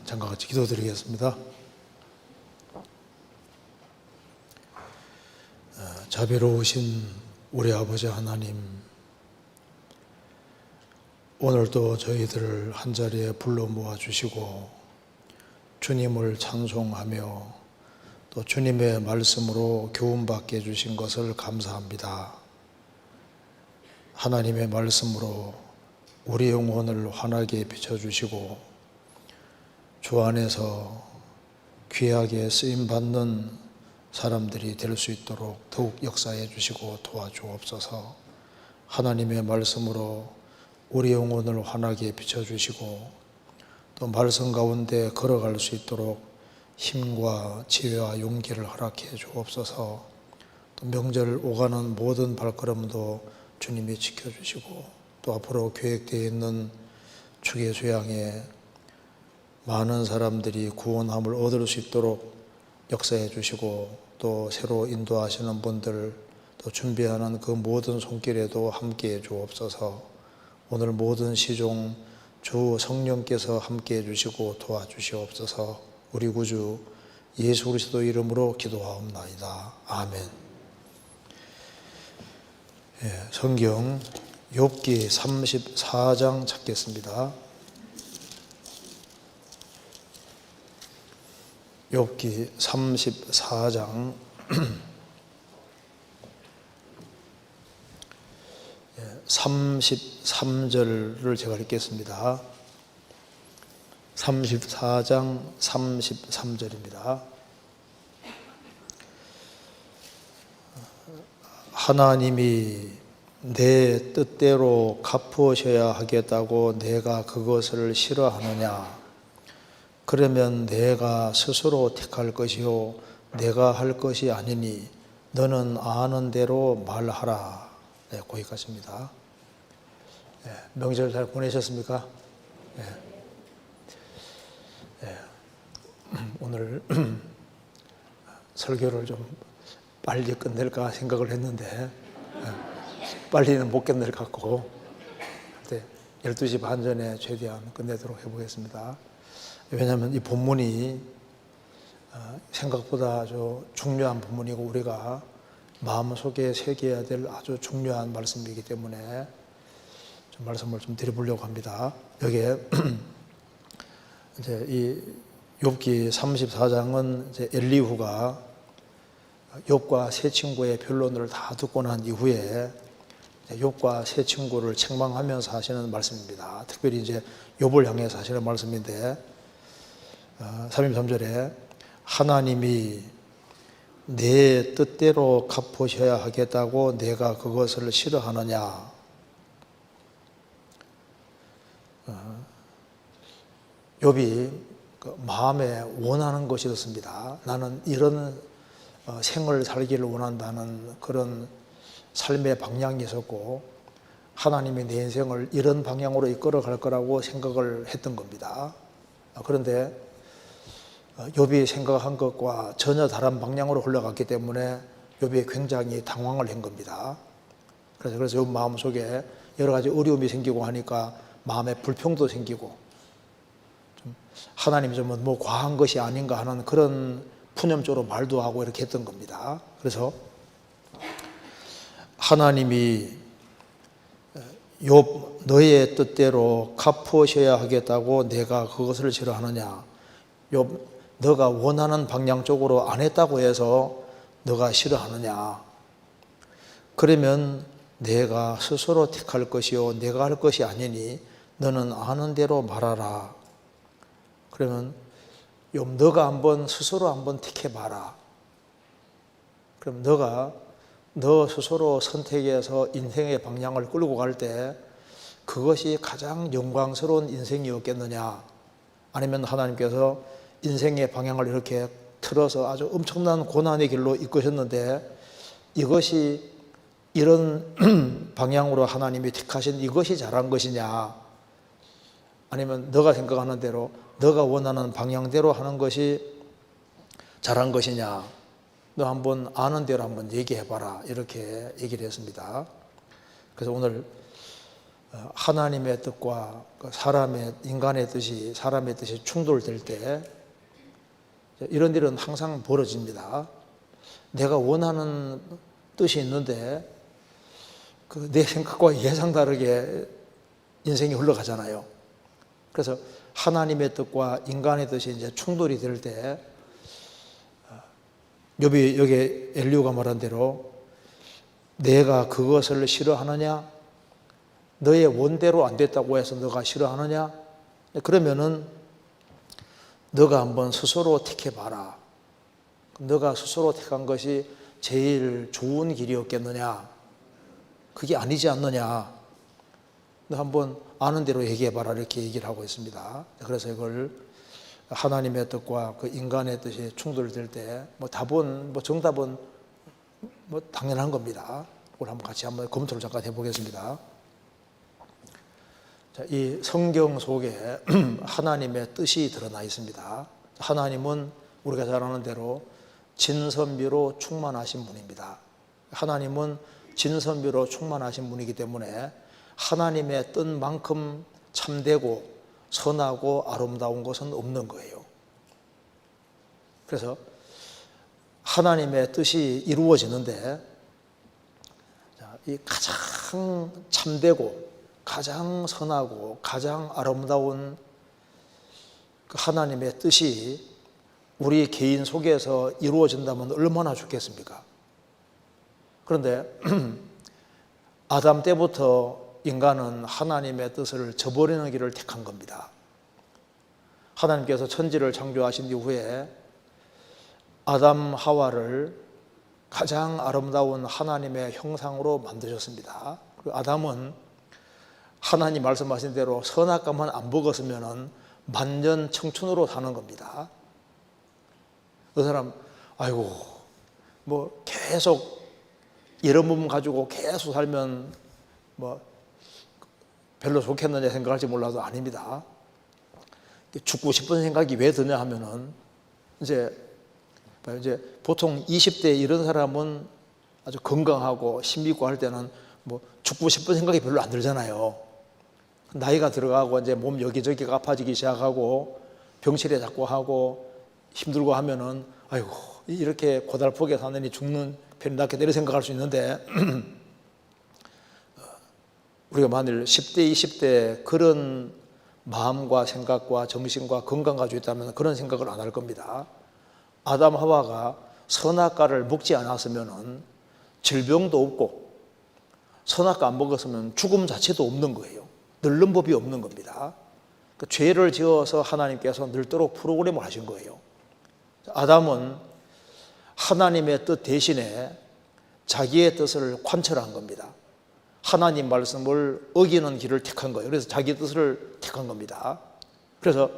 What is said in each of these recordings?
잠깐 같이 기도드리겠습니다. 자비로우신 우리 아버지 하나님, 오늘도 저희들을 한자리에 불러 모아주시고 주님을 찬송하며 또 주님의 말씀으로 교훈받게 해주신 것을 감사합니다. 하나님의 말씀으로 우리 영혼을 환하게 비춰주시고 주 안에서 귀하게 쓰임받는 사람들이 될 수 있도록 더욱 역사해 주시고 도와주옵소서. 하나님의 말씀으로 우리 영혼을 환하게 비춰주시고 또 말씀 가운데 걸어갈 수 있도록 힘과 지혜와 용기를 허락해 주옵소서. 또 명절 오가는 모든 발걸음도 주님이 지켜주시고 또 앞으로 계획되어 있는 주의 수양에 많은 사람들이 구원함을 얻을 수 있도록 역사해 주시고 또 새로 인도하시는 분들 또 준비하는 그 모든 손길에도 함께해 주옵소서. 오늘 모든 시종 주 성령께서 함께해 주시고 도와주시옵소서. 우리 구주 예수 그리스도 이름으로 기도하옵나이다. 아멘. 성경 욥기 34장 찾겠습니다. 욥기 34장 33절을 제가 읽겠습니다. 34장 33절입니다. 하나님이 내 뜻대로 갚으셔야 하겠다고 내가 그것을 싫어하느냐? 그러면 내가 스스로 택할 것이요 내가 할 것이 아니니 너는 아는 대로 말하라. 거기까지입니다. 명절 잘 보내셨습니까? 오늘 설교를 좀 빨리 끝낼까 생각을 했는데 빨리는 못 끝낼 것 같고 12시 반 전에 최대한 끝내도록 해보겠습니다. 왜냐하면 이 본문이 생각보다 아주 중요한 본문이고 우리가 마음속에 새겨야 될 아주 중요한 말씀이기 때문에 좀 말씀을 좀 드려보려고 합니다. 여기에 이제 이 욥기 34장은 이제 엘리후가 욥과 세 친구의 변론을 다 듣고 난 이후에 욥과 세 친구를 책망하면서 하시는 말씀입니다. 특별히 이제 욥을 향해서 하시는 말씀인데 33절에 하나님이 내 뜻대로 갚으셔야 하겠다고 내가 그것을 싫어하느냐? 욥이 마음에 원하는 것이 있었습니다. 나는 이런 생을 살기를 원한다는 그런 삶의 방향이 있었고 하나님이 내 인생을 이런 방향으로 이끌어 갈 거라고 생각을 했던 겁니다. 그런데 욥이 생각한 것과 전혀 다른 방향으로 흘러갔기 때문에 욥이 굉장히 당황을 한 겁니다. 그래서 욥 마음속에 여러 가지 어려움이 생기고 하니까 마음에 불평도 생기고 좀 하나님이 좀 뭐 과한 것이 아닌가 하는 그런 푸념적으로 말도 하고 이렇게 했던 겁니다. 그래서 하나님이 욥 너의 뜻대로 갚으셔야 하겠다고 내가 그것을 싫어하느냐? 욥 너가 원하는 방향 쪽으로 안 했다고 해서 너가 싫어하느냐? 그러면 내가 스스로 택할 것이요 내가 할 것이 아니니 너는 아는 대로 말하라. 그러면 욥 너가 한번 스스로 한번 택해봐라. 그럼 너 스스로 선택해서 인생의 방향을 끌고 갈 때 그것이 가장 영광스러운 인생이었겠느냐? 아니면 하나님께서 인생의 방향을 이렇게 틀어서 아주 엄청난 고난의 길로 이끄셨는데 이것이 이런 방향으로 하나님이 택하신 이것이 잘한 것이냐? 아니면 너가 생각하는 대로 너가 원하는 방향대로 하는 것이 잘한 것이냐? 너 한번 아는 대로 한번 얘기해봐라. 이렇게 얘기를 했습니다. 그래서 오늘 하나님의 뜻과 인간의 뜻이, 사람의 뜻이 충돌될 때 이런 일은 항상 벌어집니다. 내가 원하는 뜻이 있는데 내 생각과 예상 다르게 인생이 흘러가잖아요. 그래서 하나님의 뜻과 인간의 뜻이 이제 충돌이 될 때, 여기 엘리후가 말한 대로 내가 그것을 싫어하느냐? 너의 원대로 안 됐다고 해서 너가 싫어하느냐? 그러면은 너가 한번 스스로 택해봐라. 너가 스스로 택한 것이 제일 좋은 길이었겠느냐? 그게 아니지 않느냐? 너 한번 아는 대로 얘기해봐라, 이렇게 얘기를 하고 있습니다. 그래서 이걸 하나님의 뜻과 그 인간의 뜻이 충돌될 때 답은 정답은 당연한 겁니다. 그걸 같이 한번 검토를 잠깐 해보겠습니다. 자, 이 성경 속에 하나님의 뜻이 드러나 있습니다. 하나님은 우리가 잘 아는 대로 진선미로 충만하신 분입니다. 하나님은 진선미로 충만하신 분이기 때문에 하나님의 뜻만큼 참되고 선하고 아름다운 것은 없는 거예요. 그래서 하나님의 뜻이 이루어지는데 이 가장 참되고 가장 선하고 가장 아름다운 그 하나님의 뜻이 우리 개인 속에서 이루어진다면 얼마나 좋겠습니까? 그런데 아담 때부터 인간은 하나님의 뜻을 저버리는 길을 택한 겁니다. 하나님께서 천지를 창조하신 이후에 아담 하와를 가장 아름다운 하나님의 형상으로 만드셨습니다. 아담은 하나님 말씀하신 대로 선악과만 안 먹었으면 만년 청춘으로 사는 겁니다. 그 사람 아이고 계속 이런 몸 가지고 계속 살면 별로 좋겠느냐 생각할지 몰라도 아닙니다. 죽고 싶은 생각이 왜 드냐 하면은 이제 보통 20대 이런 사람은 아주 건강하고 힘 있고 할 때는 죽고 싶은 생각이 별로 안 들잖아요. 나이가 들어가고 이제 몸 여기저기가 아파지기 시작하고 병실에 자꾸 하고 힘들고 하면은 아이고 이렇게 고달프게 사느니 죽는 편이 낫겠다 이런 생각할 수 있는데 우리가 만일 10대, 20대 그런 마음과 생각과 정신과 건강 가지고 있다면 그런 생각을 안 할 겁니다. 아담 하와가 선악과를 먹지 않았으면 질병도 없고 선악과 안 먹었으면 죽음 자체도 없는 거예요. 늙는 법이 없는 겁니다. 그러니까 죄를 지어서 하나님께서 늙도록 프로그램을 하신 거예요. 아담은 하나님의 뜻 대신에 자기의 뜻을 관철한 겁니다. 하나님 말씀을 어기는 길을 택한 거예요. 그래서 자기 뜻을 택한 겁니다. 그래서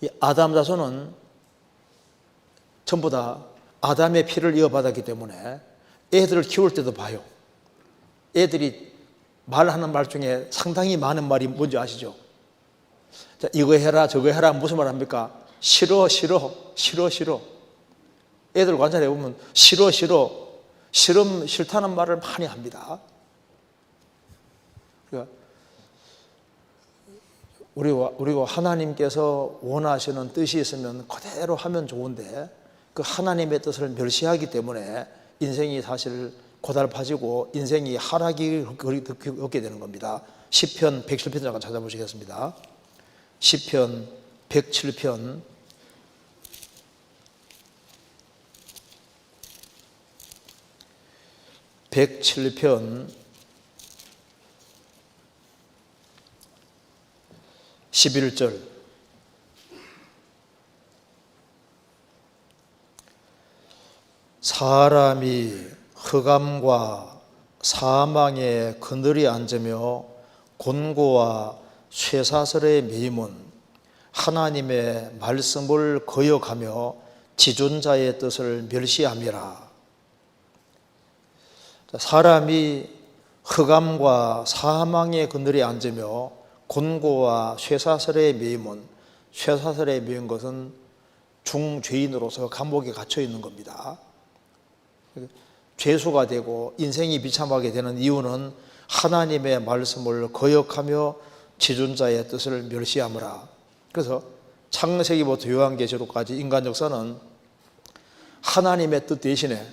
이 아담 자손은 전부 다 아담의 피를 이어받았기 때문에 애들을 키울 때도 봐요. 애들이 말하는 말 중에 상당히 많은 말이 뭔지 아시죠? 자, 이거 해라 저거 해라 무슨 말 합니까? 싫어 싫어 싫어 싫어. 애들 관찰해 보면 싫어 싫어 싫다는 말을 많이 합니다. 우리가 하나님께서 원하시는 뜻이 있으면 그대로 하면 좋은데 그 하나님의 뜻을 멸시하기 때문에 인생이 사실 고달파지고 인생이 하락이 겪게 되는 겁니다. 시편 107편 잠깐 찾아보시겠습니다. 시편 107편 107편 11절 사람이 흑암과 사망의 그늘에 앉으며 곤고와 쇠사슬에 매임은 하나님의 말씀을 거역하며 지존자의 뜻을 멸시함이라. 사람이 흑암과 사망의 그늘에 앉으며 곤고와 쇠사슬에 매임은, 쇠사슬에 매인 것은 중죄인으로서 감옥에 갇혀 있는 겁니다. 죄수가 되고 인생이 비참하게 되는 이유는 하나님의 말씀을 거역하며 지존자의 뜻을 멸시하므라. 그래서 창세기부터 요한계시록까지 인간 역사는 하나님의 뜻 대신에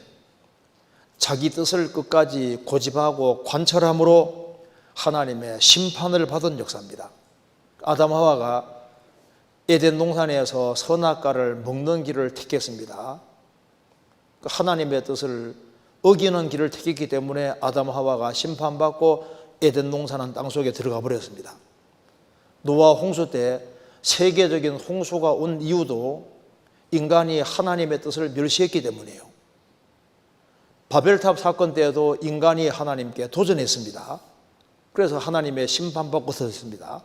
자기 뜻을 끝까지 고집하고 관철함으로 하나님의 심판을 받은 역사입니다. 아담 하와가 에덴 동산에서 선악과를 먹는 길을 택했습니다. 하나님의 뜻을 어기는 길을 택했기 때문에 아담 하와가 심판받고 에덴 동산은 땅속에 들어가 버렸습니다. 노아 홍수 때 세계적인 홍수가 온 이유도 인간이 하나님의 뜻을 멸시했기 때문이에요. 바벨탑 사건 때에도 인간이 하나님께 도전했습니다. 그래서 하나님의 심판받고 서었습니다.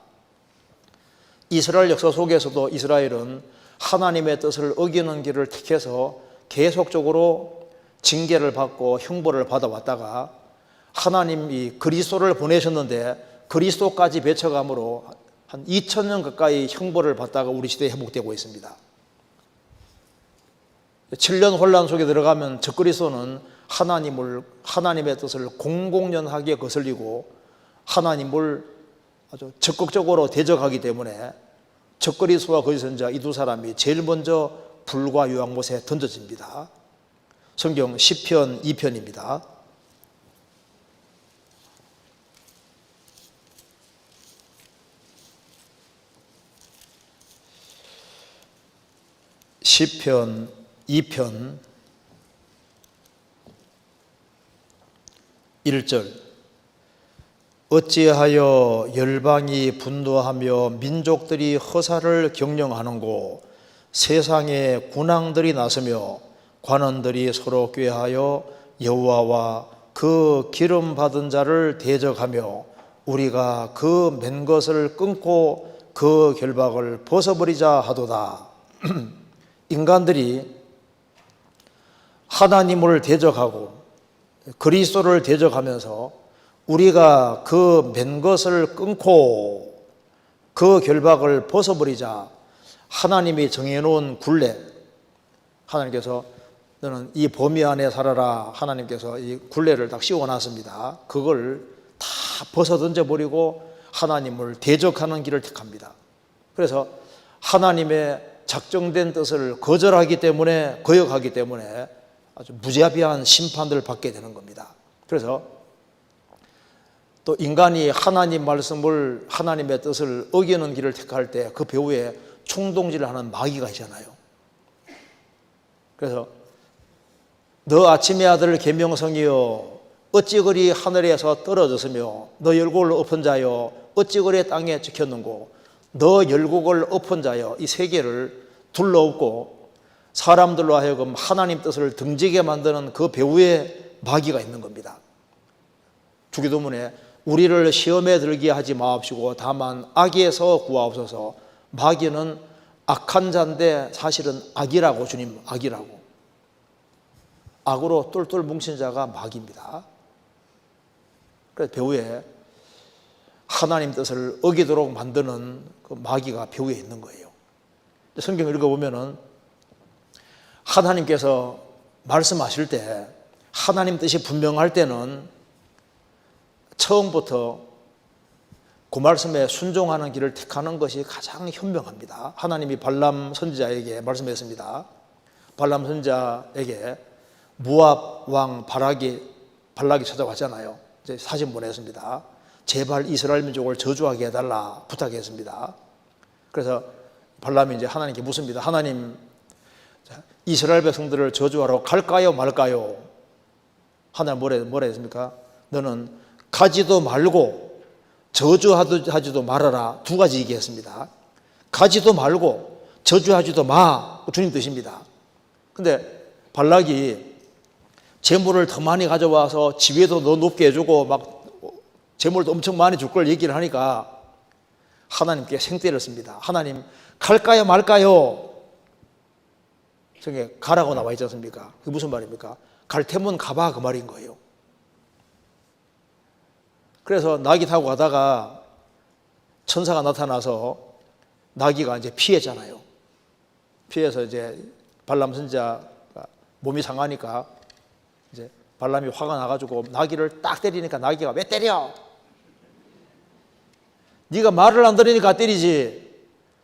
이스라엘 역사 속에서도 이스라엘은 하나님의 뜻을 어기는 길을 택해서 계속적으로 징계를 받고 형벌을 받아왔다가 하나님이 그리스도를 보내셨는데 그리스도까지 배쳐감으로 한 2000년 가까이 형벌을 받다가 우리 시대에 회복되고 있습니다. 7년 혼란 속에 들어가면 적그리스도는 하나님의 뜻을 공공연하게 거슬리고 하나님을 아주 적극적으로 대적하기 때문에 적그리스도와 거짓 선지자 이 두 사람이 제일 먼저 불과 유황못에 던져집니다. 성경 시편 2편입니다. 시편 2편 1절 어찌하여 열방이 분노하며 민족들이 허사를 경영하는고 세상에 군왕들이 나서며 관원들이 서로 꾀하여 여호와와 그 기름 받은 자를 대적하며 우리가 그 맨 것을 끊고 그 결박을 벗어버리자 하도다. 인간들이 하나님을 대적하고 그리스도를 대적하면서 우리가 그 맨 것을 끊고 그 결박을 벗어버리자. 하나님이 정해놓은 굴레, 하나님께서 너는 이 범위 안에 살아라. 하나님께서 이 굴레를 딱 씌워놨습니다. 그걸 다 벗어던져버리고 하나님을 대적하는 길을 택합니다. 그래서 하나님의 작정된 뜻을 거절하기 때문에, 거역하기 때문에 아주 무자비한 심판을 받게 되는 겁니다. 그래서 또 인간이 하나님 말씀을, 하나님의 뜻을 어기는 길을 택할 때 그 배후에 충동질을 하는 마귀가 있잖아요. 그래서 너 아침의 아들 계명성이여 어찌 그리 하늘에서 떨어졌으며 너 열국을 엎은 자여 어찌 그리 땅에 찍혔는고 너 열국을 엎은 자여 이 세계를 둘러엎고 사람들로 하여금 하나님 뜻을 등지게 만드는 그 배후에 마귀가 있는 겁니다. 주기도문에 우리를 시험에 들게 하지 마옵시고 다만 악에서 구하옵소서. 마귀는 악한 자인데 사실은 악이라고, 주님 악이라고. 악으로 똘똘 뭉친 자가 마귀입니다. 그래서 배후에 하나님 뜻을 어기도록 만드는 그 마귀가 배후에 있는 거예요. 성경을 읽어보면은 하나님께서 말씀하실 때 하나님 뜻이 분명할 때는 처음부터 그 말씀에 순종하는 길을 택하는 것이 가장 현명합니다. 하나님이 발람 선지자에게 말씀했습니다. 발람 선지자에게 모압 왕 발락이 찾아왔잖아요. 이제 사진 보냈습니다. 제발 이스라엘 민족을 저주하게 해달라 부탁했습니다. 그래서 발람이 이제 하나님께 묻습니다. 하나님, 이스라엘 백성들을 저주하러 갈까요 말까요? 하나님 뭐라 했습니까? 너는 가지도 말고 저주하지도 말아라. 두 가지 얘기했습니다. 가지도 말고 저주하지도 마. 주님 뜻입니다. 근데 발락이 재물을 더 많이 가져와서 지위도 더 높게 해주고 막 재물도 엄청 많이 줄 걸 얘기를 하니까 하나님께 생떼를 씁니다. 하나님, 갈까요 말까요? 저게 가라고 나와 있지 않습니까? 그게 무슨 말입니까? 갈 테면 가봐, 그 말인 거예요. 그래서 나귀 타고 가다가 천사가 나타나서 나귀가 이제 피했잖아요. 피해서 이제 발람 선지자가 몸이 상하니까 이제 발람이 화가 나가지고 나귀를 딱 때리니까 나귀가 왜 때려? 네가 말을 안 들으니까 때리지.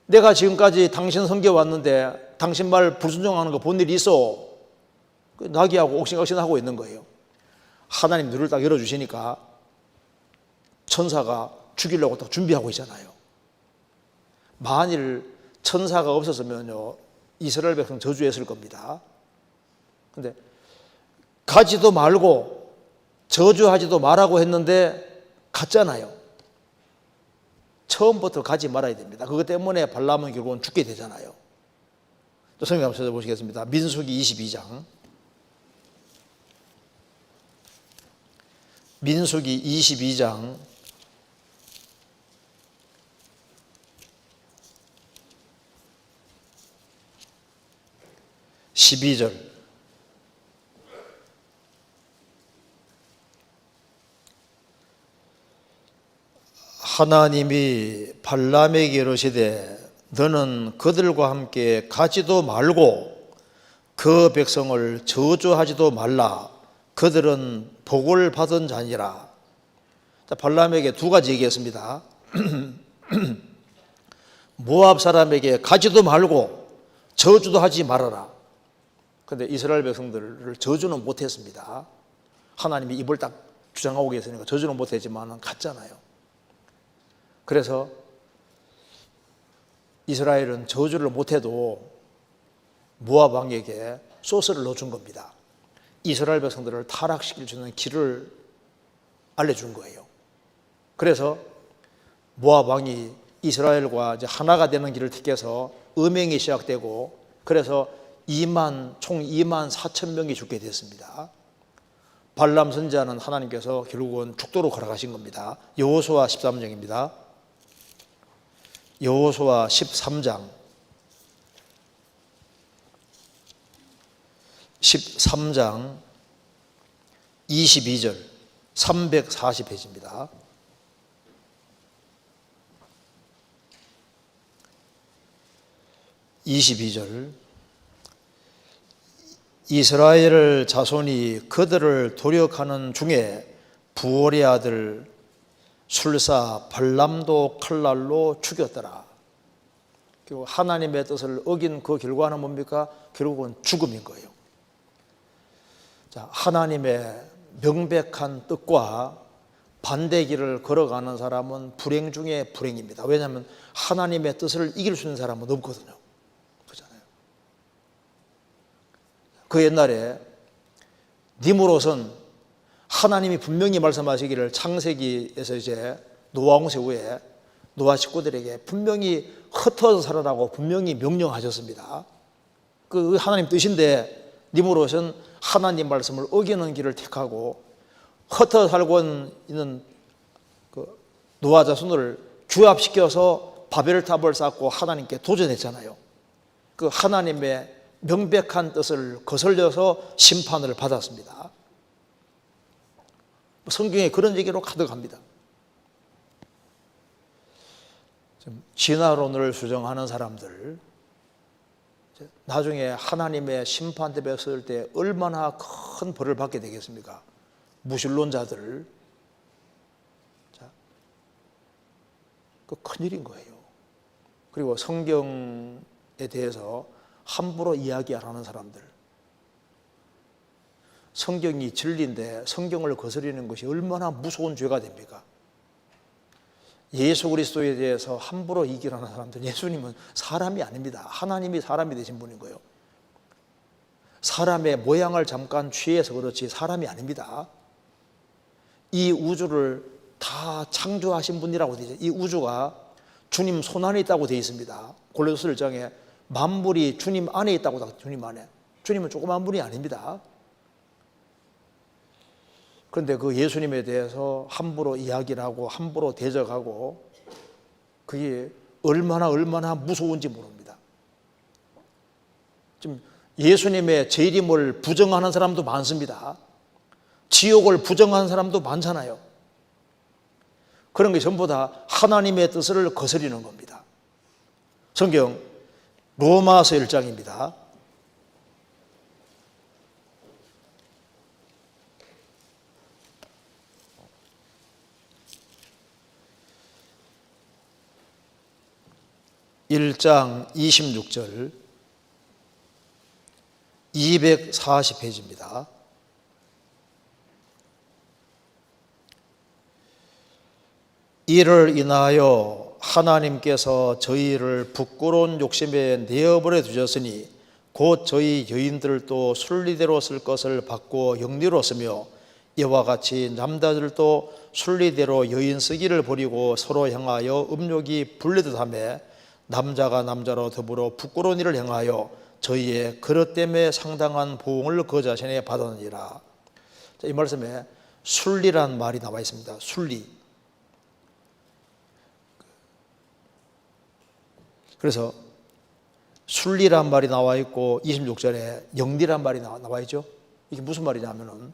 내가 지금까지 당신 섬겨왔는데 당신 말 불순종하는 거 본 일이 있어. 나귀하고 옥신각신하고 있는 거예요. 하나님 눈을 딱 열어주시니까 천사가 죽이려고 딱 준비하고 있잖아요. 만일 천사가 없었으면요, 이스라엘 백성 저주했을 겁니다. 근데 가지도 말고 저주하지도 말라고 했는데 갔잖아요. 처음부터 가지 말아야 됩니다. 그것 때문에 발람은 결국은 죽게 되잖아요. 또 성경 한번 찾아보시겠습니다. 민수기 22장. 민수기 22장 12절. 하나님이 발람에게 이르시되 너는 그들과 함께 가지도 말고 그 백성을 저주하지도 말라. 그들은 복을 받은 자니라. 발람에게 두 가지 얘기했습니다. 모압 사람에게 가지도 말고 저주도 하지 말아라. 그런데 이스라엘 백성들을 저주는 못했습니다. 하나님이 입을 딱 주장하고 계시니까 저주는 못했지만 갔잖아요. 그래서 이스라엘은 저주를 못해도 모압 왕에게 소스를 넣어준 겁니다. 이스라엘 백성들을 타락시킬 수 있는 길을 알려준 거예요. 그래서 모압 왕이 이스라엘과 이제 하나가 되는 길을 택해서 음행이 시작되고, 그래서 총 2만 4천 명이 죽게 됐습니다. 발람 선지자는 하나님께서 결국은 죽도록 허락하신 겁니다. 여호수아 13장입니다. 여호수아 13장 22절 340페이지입니다. 이스라엘 자손이 그들을 도력하는 중에 부올의 아들 술사 발람도 칼날로 죽였더라. 결국 하나님의 뜻을 어긴 그 결과는 뭡니까? 결국은 죽음인 거예요. 자, 하나님의 명백한 뜻과 반대 길을 걸어가는 사람은 불행 중에 불행입니다. 왜냐하면 하나님의 뜻을 이길 수 있는 사람은 없거든요. 그렇잖아요. 그 옛날에 니므롯은 하나님이 분명히 말씀하시기를 창세기에서 이제 노아 홍세 후에 노아 식구들에게 분명히 흩어져 살아라고 분명히 명령하셨습니다. 그 하나님 뜻인데 니므롯은 하나님 말씀을 어기는 길을 택하고 흩어져 살고 있는 그 노아 자손을 규합시켜서 바벨탑을 쌓고 하나님께 도전했잖아요. 그 하나님의 명백한 뜻을 거슬려서 심판을 받았습니다. 성경에 그런 얘기로 가득합니다. 진화론을 주장하는 사람들, 나중에 하나님의 심판대에 설 때 얼마나 큰 벌을 받게 되겠습니까? 무신론자들, 그 큰일인 거예요. 그리고 성경에 대해서 함부로 이야기 안 하는 사람들, 성경이 진리인데 성경을 거스르는 것이 얼마나 무서운 죄가 됩니까? 예수 그리스도에 대해서 함부로 이기라는 사람들, 예수님은 사람이 아닙니다. 하나님이 사람이 되신 분인 거예요. 사람의 모양을 잠깐 취해서 그렇지 사람이 아닙니다. 이 우주를 다 창조하신 분이라고 되어 있죠. 이 우주가 주님 손 안에 있다고 되어 있습니다. 골로새 1장에 만물이 주님 안에 있다고, 주님 안에. 주님은 조그만 분이 아닙니다. 그런데 그 예수님에 대해서 함부로 이야기를 하고 함부로 대적하고, 그게 얼마나 무서운지 모릅니다. 지금 예수님의 재림을 부정하는 사람도 많습니다. 지옥을 부정하는 사람도 많잖아요. 그런 게 전부 다 하나님의 뜻을 거스리는 겁니다. 성경 로마서 1장입니다. 1장 26절 240페이지입니다. 이를 인하여 하나님께서 저희를 부끄러운 욕심에 내어버려 두셨으니 곧 저희 여인들도 순리대로 쓸 것을 받고 영리로 쓰며 이와 같이 남자들도 순리대로 여인 쓰기를 버리고 서로 향하여 음욕이 불리듯하며 남자가 남자로 더불어 부끄러운 일을 행하여 저희의 그릇 때문에 상당한 보응을 그 자신에 받았느니라. 이 말씀에 순리란 말이 나와 있습니다. 순리. 그래서 순리란 말이 나와 있고 26절에 영리란 말이 나와 있죠. 이게 무슨 말이냐면은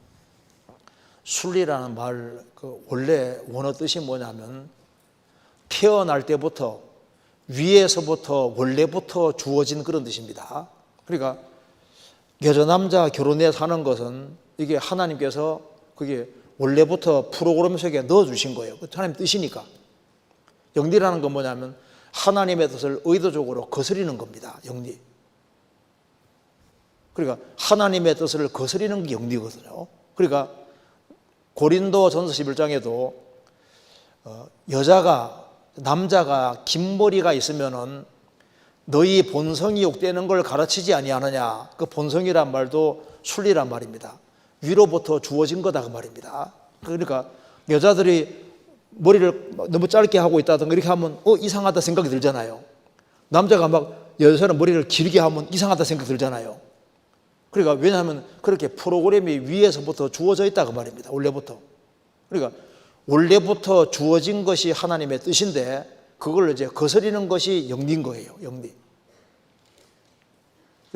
순리라는 말 원래 원어 뜻이 뭐냐면 태어날 때부터 위에서부터 원래부터 주어진 그런 뜻입니다. 그러니까 여자 남자 결혼해 사는 것은 이게 하나님께서 그게 원래부터 프로그램 속에 넣어주신 거예요. 하나님 뜻이니까. 영리라는 건 뭐냐면 하나님의 뜻을 의도적으로 거스리는 겁니다. 영리. 그러니까 하나님의 뜻을 거스리는 게 영리거든요. 그러니까 고린도 전서 11장에도 남자가 긴 머리가 있으면은 너희 본성이 욕되는 걸 가르치지 아니하느냐. 그 본성이란 말도 순리란 말입니다. 위로부터 주어진 거다 그 말입니다. 그러니까 여자들이 머리를 너무 짧게 하고 있다든가 이렇게 하면 이상하다 생각이 들잖아요. 남자가 막 여자는 머리를 길게 하면 이상하다 생각이 들잖아요. 그러니까 왜냐하면 그렇게 프로그램이 위에서부터 주어져 있다 그 말입니다. 원래부터. 그러니까 원래부터 주어진 것이 하나님의 뜻인데 그걸 이제 거스리는 것이 영리인 거예요. 영리.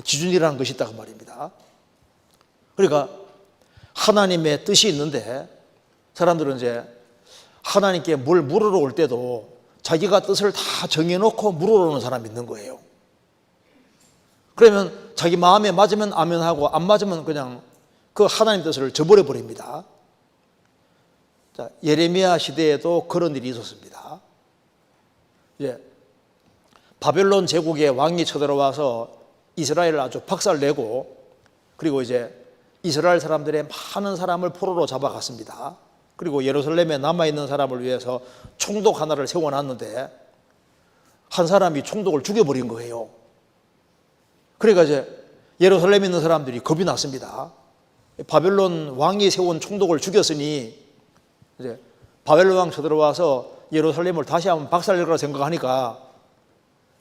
기준이라는 것이 있다 그 말입니다. 그러니까 하나님의 뜻이 있는데 사람들은 이제 하나님께 뭘 물으러 올 때도 자기가 뜻을 다 정해놓고 물으러 오는 사람이 있는 거예요. 그러면 자기 마음에 맞으면 아멘하고 안 맞으면 그냥 그 하나님 뜻을 저버려 버립니다. 자, 예레미야 시대에도 그런 일이 있었습니다. 이제 바벨론 제국의 왕이 쳐들어와서 이스라엘을 아주 박살내고 그리고 이제 이스라엘 사람들의 많은 사람을 포로로 잡아갔습니다. 그리고 예루살렘에 남아있는 사람을 위해서 총독 하나를 세워놨는데 한 사람이 총독을 죽여버린 거예요. 그러니까 이제 예루살렘에 있는 사람들이 겁이 났습니다. 바벨론 왕이 세운 총독을 죽였으니 이제 바벨론 왕 쳐들어와서 예루살렘을 다시 한번 박살낼 거라 생각하니까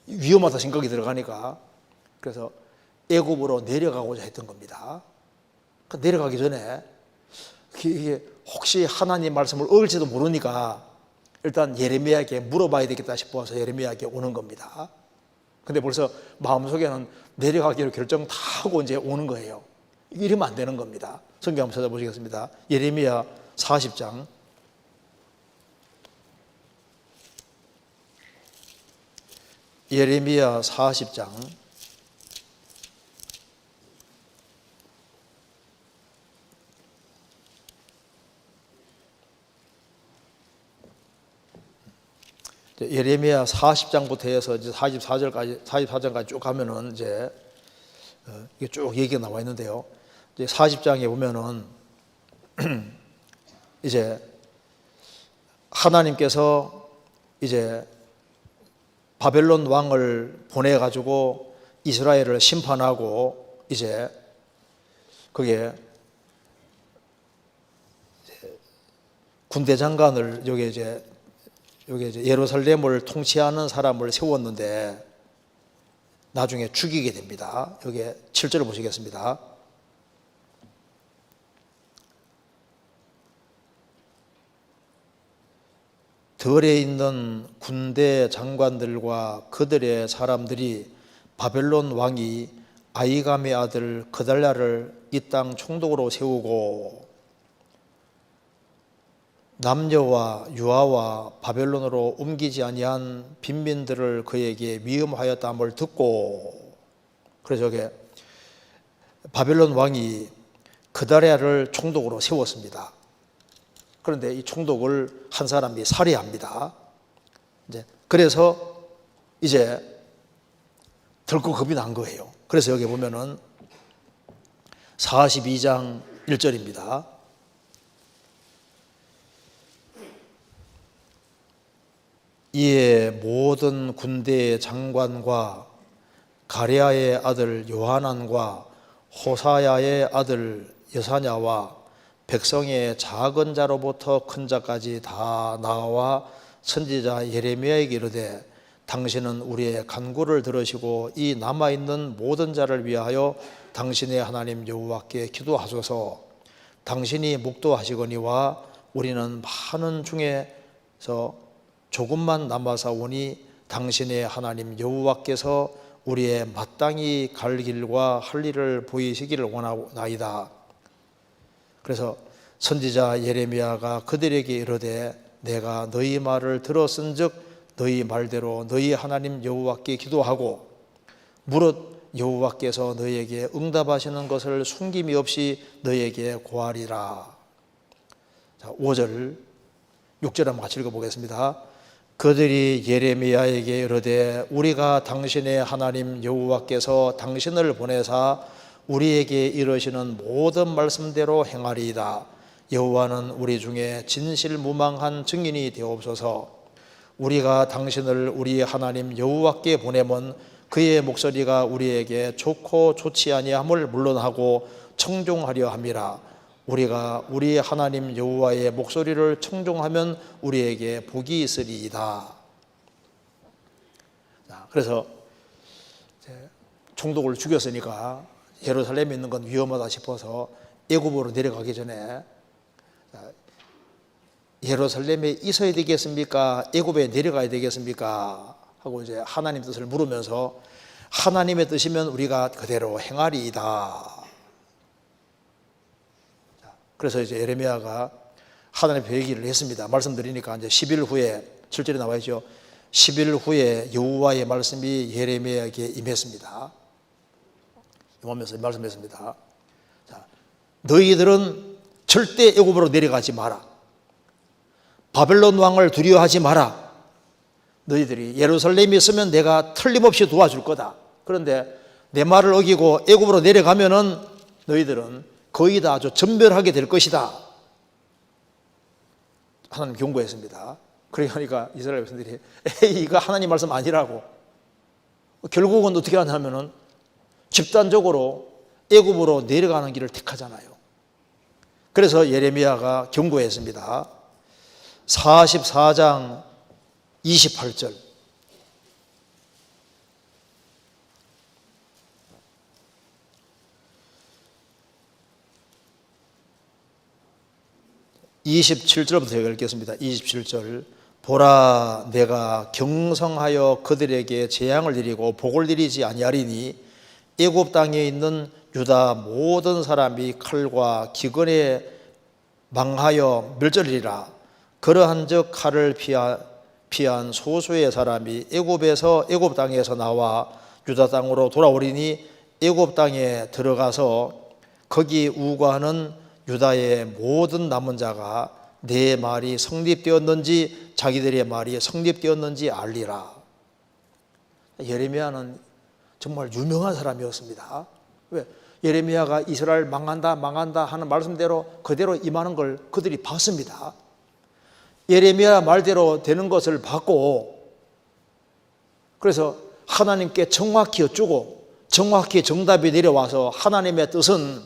위험하다 생각이 들어가니까 그래서 애굽으로 내려가고자 했던 겁니다. 내려가기 전에 이게 혹시 하나님 말씀을 어길지도 모르니까 일단 예레미야에게 물어봐야 되겠다 싶어서 예레미야에게 오는 겁니다. 근데 벌써 마음속에는 내려가기로 결정 다 하고 이제 오는 거예요. 이러면 안 되는 겁니다. 성경 한번 찾아보시겠습니다. 예레미야 40장. 예레미야 40장. 예레미야 40장부터 해서 이제 44장까지 쭉 가면은 이제 이게 쭉 얘기가 나와 있는데요. 이제 40장에 보면은 이제 하나님께서 이제 바벨론 왕을 보내 가지고 이스라엘을 심판하고 이제 그게 군대 장관을 여기 이제 예루살렘을 통치하는 사람을 세웠는데 나중에 죽이게 됩니다. 여기 7절을 보시겠습니다. 들에 있는 군대 장관들과 그들의 사람들이 바벨론 왕이 아이감의 아들 그달랴를 이 땅 총독으로 세우고 남녀와 유아와 바벨론으로 옮기지 아니한 빈민들을 그에게 위임하였다함을 듣고 그래서 저게 바벨론 왕이 그달랴를 총독으로 세웠습니다. 그런데 이 총독을 한 사람이 살해합니다. 그래서 이제 덜컥 겁이 난 거예요. 그래서 여기 보면은 42장 1절입니다. 이에 모든 군대의 장관과 가랴의 아들 요하난과 호사야의 아들 여사냐와 백성의 작은 자로부터 큰 자까지 다 나와 선지자 예레미야에게 이르되 당신은 우리의 간구를 들으시고 이 남아있는 모든 자를 위하여 당신의 하나님 여호와께 기도하소서. 당신이 묵도하시거니와 우리는 많은 중에서 조금만 남아사오니 당신의 하나님 여호와께서 우리의 마땅히 갈 길과 할 일을 보이시기를 원하나이다. 그래서 선지자 예레미야가 그들에게 이르되 내가 너희 말을 들었은즉 너희 말대로 너희 하나님 여호와께 기도하고 무릇 여호와께서 너희에게 응답하시는 것을 숨김이 없이 너희에게 고하리라. 자, 5절 6절 한번 같이 읽어보겠습니다. 그들이 예레미야에게 이르되 우리가 당신의 하나님 여호와께서 당신을 보내사 우리에게 이르시는 모든 말씀대로 행하리이다. 여호와는 우리 중에 진실무망한 증인이 되옵소서. 우리가 당신을 우리 하나님 여호와께 보내면 그의 목소리가 우리에게 좋고 좋지 아니함을 물론하고 청종하려 함이라. 우리가 우리 하나님 여호와의 목소리를 청종하면 우리에게 복이 있으리이다. 그래서 총독을 죽였으니까 예루살렘에 있는 건 위험하다 싶어서 애굽으로 내려가기 전에 예루살렘에 있어야 되겠습니까? 애굽에 내려가야 되겠습니까? 하고 이제 하나님 뜻을 물으면서 하나님의 뜻이면 우리가 그대로 행하리이다. 그래서 이제 예레미야가 하나님의 얘기를 했습니다. 말씀드리니까 이제 10일 후에 7절에 나와 있죠. 10일 후에 여호와의 말씀이 예레미야에게 임했습니다. 임하면서 말씀했습니다. 자, 너희들은 절대 애굽으로 내려가지 마라. 바벨론 왕을 두려워하지 마라. 너희들이 예루살렘에 있으면 내가 틀림없이 도와줄 거다. 그런데 내 말을 어기고 애굽으로 내려가면은 너희들은 거의 다 아주 전멸하게 될 것이다. 하나님 경고했습니다. 그러니까 이스라엘 백성들이 에이 이거 하나님 말씀 아니라고. 결국은 어떻게 하냐면은 집단적으로 애굽으로 내려가는 길을 택하잖아요. 그래서 예레미야가 경고했습니다. 44장 28절. (27절부터) 읽겠습니다. 27절. 보라 내가 경성하여 그들에게 재앙을 내리고 복을 내리지 아니하리니 애굽 땅에 있는 유다 모든 사람이 칼과 기근에 망하여 멸절이리라. 그러한즉 칼을 피한 소수의 사람이 애굽 땅에서 나와 유다 땅으로 돌아오리니 애굽 땅에 들어가서 거기 우거하는 유다의 모든 남은 자가 내 말이 성립되었는지 자기들의 말이 성립되었는지 알리라. 예레미야는 정말 유명한 사람이었습니다. 왜? 예레미야가 이스라엘 망한다 하는 말씀대로 그대로 임하는 걸 그들이 봤습니다. 예레미야 말대로 되는 것을 봤고, 그래서 하나님께 정확히 여쭈고 정확히 정답이 내려와서 하나님의 뜻은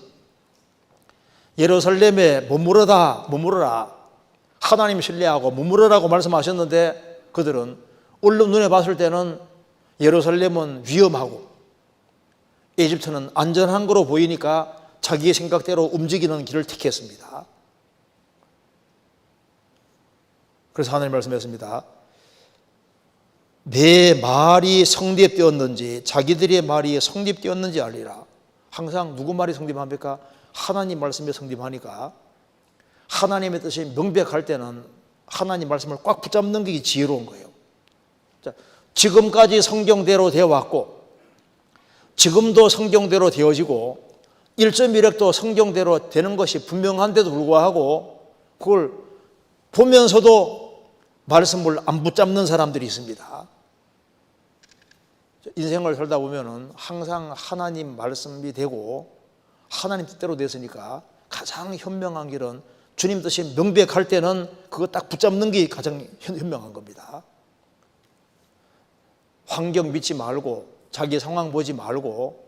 예루살렘에 머무르라. 하나님 신뢰하고 머무르라고 말씀하셨는데 그들은 얼른 눈에 봤을 때는 예루살렘은 위험하고 이집트는 안전한 거로 보이니까 자기의 생각대로 움직이는 길을 택했습니다. 그래서 하나님 말씀했습니다. 내 말이 성립되었는지 자기들의 말이 성립되었는지 알리라. 항상 누구 말이 성립합니까? 하나님 말씀이 성립하니까 하나님의 뜻이 명백할 때는 하나님 말씀을 꽉 붙잡는 게 지혜로운 거예요. 자, 지금까지 성경대로 되어 왔고 지금도 성경대로 되어지고 1.1핵도 성경대로 되는 것이 분명한데도 불구하고 그걸 보면서도 말씀을 안 붙잡는 사람들이 있습니다. 인생을 살다 보면은 항상 하나님 말씀이 되고 하나님 뜻대로 됐으니까 가장 현명한 길은 주님 뜻이 명백할 때는 그거 딱 붙잡는 게 가장 현명한 겁니다. 환경 믿지 말고 자기 상황 보지 말고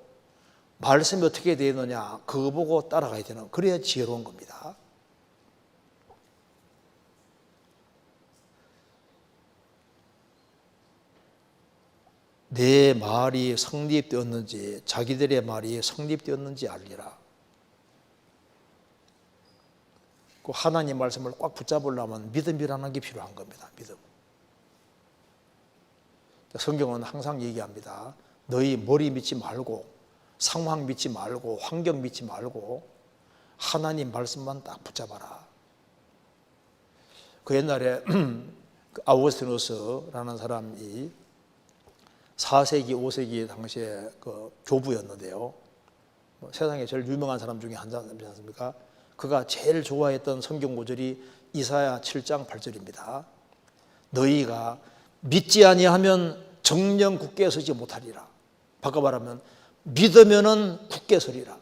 말씀이 어떻게 되느냐 그거 보고 따라가야 되는, 그래야 지혜로운 겁니다. 내 말이 성립되었는지 자기들의 말이 성립되었는지 알리라. 그 하나님 말씀을 꽉 붙잡으려면 믿음이라는 게 필요한 겁니다. 믿음. 성경은 항상 얘기합니다. 너희 머리 믿지 말고 상황 믿지 말고 환경 믿지 말고 하나님 말씀만 딱 붙잡아라. 그 옛날에 아우구스티누스라는 사람이 4세기, 5세기 당시에 그 교부였는데요. 세상에 제일 유명한 사람 중에 한 사람이지 않습니까? 그가 제일 좋아했던 성경 구절이 이사야 7장 8절입니다. 너희가 믿지 아니하면 정령 굳게 서지 못하리라. 바꿔 말하면 믿으면은 굳게 서리라.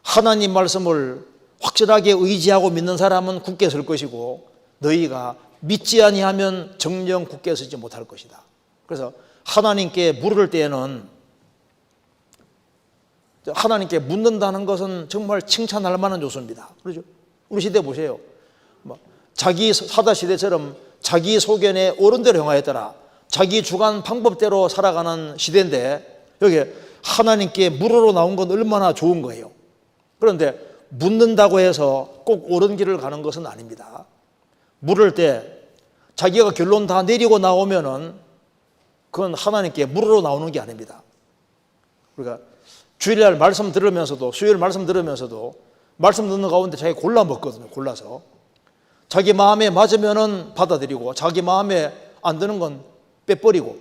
하나님 말씀을 확실하게 의지하고 믿는 사람은 굳게 설 것이고 너희가 믿지 아니하면 정령 굳게 서지 못할 것이다. 그래서 하나님께 물을 때에는 하나님께 묻는다는 것은 정말 칭찬할 만한 요소입니다. 그렇죠? 우리 시대 보세요. 자기 사다 시대처럼 자기 소견에 옳은 대로 행하였더라. 자기 주관 방법대로 살아가는 시대인데 여기 하나님께 물으러 나온 건 얼마나 좋은 거예요. 그런데 묻는다고 해서 꼭 옳은 길을 가는 것은 아닙니다. 물을 때 자기가 결론 다 내리고 나오면은 그건 하나님께 물으러 나오는 게 아닙니다. 그러니까 주일날 말씀 들으면서도 수요일 말씀 들으면서도 말씀 듣는 가운데 자기 골라 먹거든요. 골라서 자기 마음에 맞으면은 받아들이고 자기 마음에 안 드는 건 빼버리고,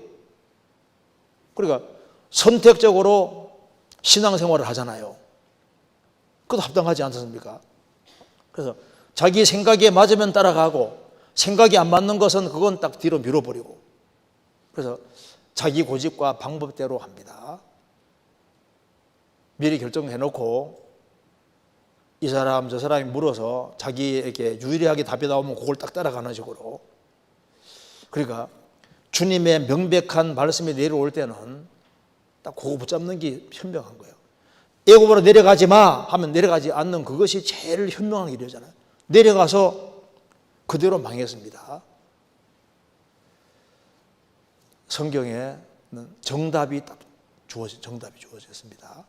그러니까 선택적으로 신앙생활을 하잖아요. 그것도 합당하지 않습니까? 그래서 자기 생각에 맞으면 따라가고 생각이 안 맞는 것은 그건 딱 뒤로 밀어버리고, 그래서 자기 고집과 방법대로 합니다. 미리 결정해놓고 이 사람 저 사람이 물어서 자기에게 유리하게 답이 나오면 그걸 딱 따라가는 식으로. 그러니까 주님의 명백한 말씀이 내려올 때는 딱 그거 붙잡는 게 현명한 거예요. 애굽으로 내려가지 마 하면 내려가지 않는 그것이 제일 현명한 일이잖아요. 내려가서 그대로 망했습니다. 성경에는 정답이 주어졌습니다.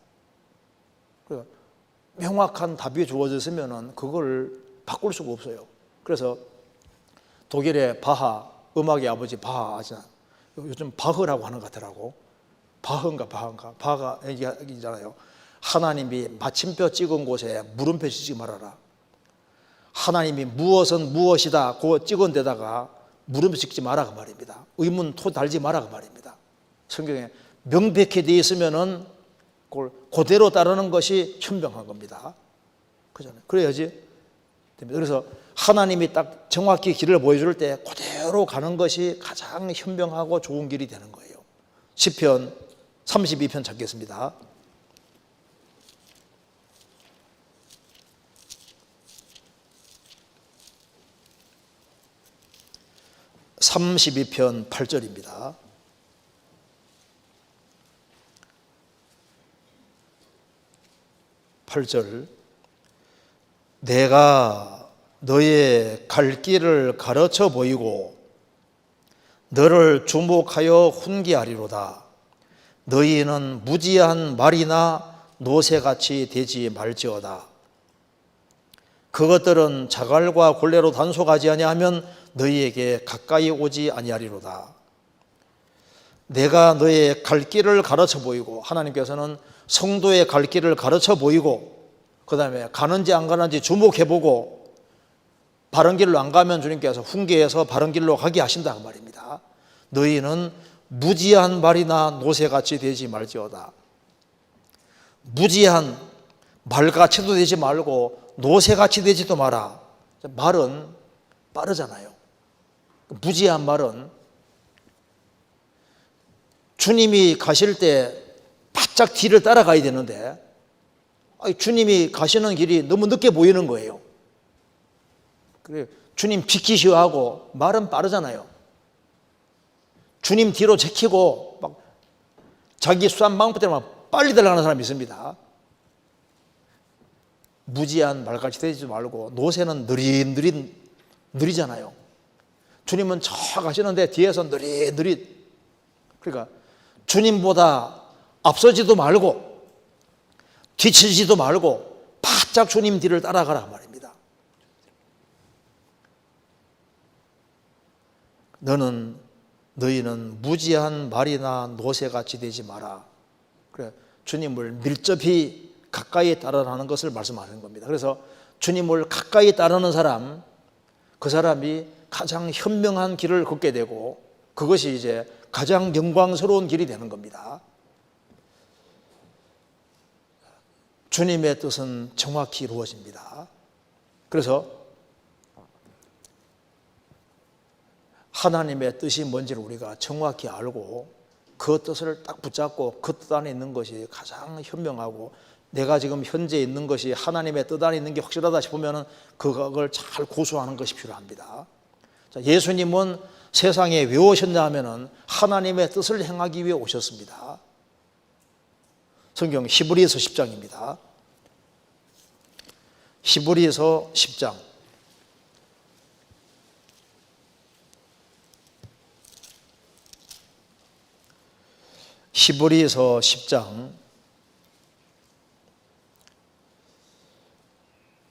그러니까 명확한 답이 주어졌으면 그걸 바꿀 수가 없어요. 그래서 독일의 바하, 음악의 아버지 바하 아시나? 요즘 바흐라고 하는 것 같더라고. 바하가 얘기잖아요. 하나님이 마침표 찍은 곳에 물음표 찍지 말아라. 하나님이 무엇은 무엇이다 그 찍은 데다가 물음표 찍지 마라 그 말입니다. 의문 토 달지 마라 그 말입니다. 성경에 명백히 되어 있으면은 그걸 그대로 따르는 것이 현명한 겁니다. 그잖아요. 그래야지 됩니다. 그래서 하나님이 딱 정확히 길을 보여줄 때 그대로 가는 것이 가장 현명하고 좋은 길이 되는 거예요. 시편 32편 찾겠습니다. (32편) 8절입니다. 8절 내가 너의 갈 길을 가르쳐 보이고 너를 주목하여 훈계하리로다. 너희는 무지한 말이나 노새같이 되지 말지어다. 그것들은 자갈과 굴레로 단속하지 아니하면 너희에게 가까이 오지 아니하리로다. 내가 너의 갈 길을 가르쳐 보이고, 하나님께서는 성도의 갈 길을 가르쳐 보이고 그 다음에 가는지 안 가는지 주목해보고 바른 길로 안 가면 주님께서 훈계해서 바른 길로 가게 하신다 그 말입니다. 너희는 무지한 말이나 노새같이 되지 말지어다. 무지한 말같이도 되지 말고 노새같이 되지도 마라. 말은 빠르잖아요. 무지한 말은 주님이 가실 때 바짝 뒤를 따라가야 되는데 주님이 가시는 길이 너무 늦게 보이는 거예요. 그래, 주님 비키시오 하고 말은 빠르잖아요. 주님 뒤로 제키고 막 자기 수단 방법대로 막 빨리 달려가는 사람이 있습니다. 무지한 말같이 되지 말고 노새는 느리잖아요. 주님은 저 가시는데 뒤에서 느릿느릿. 그러니까 주님보다 앞서지도 말고 뒤치지도 말고 바짝 주님 뒤를 따라가라 말입니다. 너희는 무지한 말이나 노새같이 되지 마라. 그래, 주님을 밀접히 가까이 따르라는 것을 말씀하는 겁니다. 그래서 주님을 가까이 따르는 사람, 그 사람이 가장 현명한 길을 걷게 되고 그것이 이제 가장 영광스러운 길이 되는 겁니다. 주님의 뜻은 정확히 이루어집니다. 그래서 하나님의 뜻이 뭔지를 우리가 정확히 알고 그 뜻을 딱 붙잡고 그 뜻 안에 있는 것이 가장 현명하고 내가 지금 현재 있는 것이 하나님의 뜻 안에 있는 게 확실하다 싶으면 그걸 잘 고수하는 것이 필요합니다. 자, 예수님은 세상에 왜 오셨냐 하면은 하나님의 뜻을 행하기 위해 오셨습니다. 성경 히브리서 10장입니다. 히브리서 10장. 히브리서 10장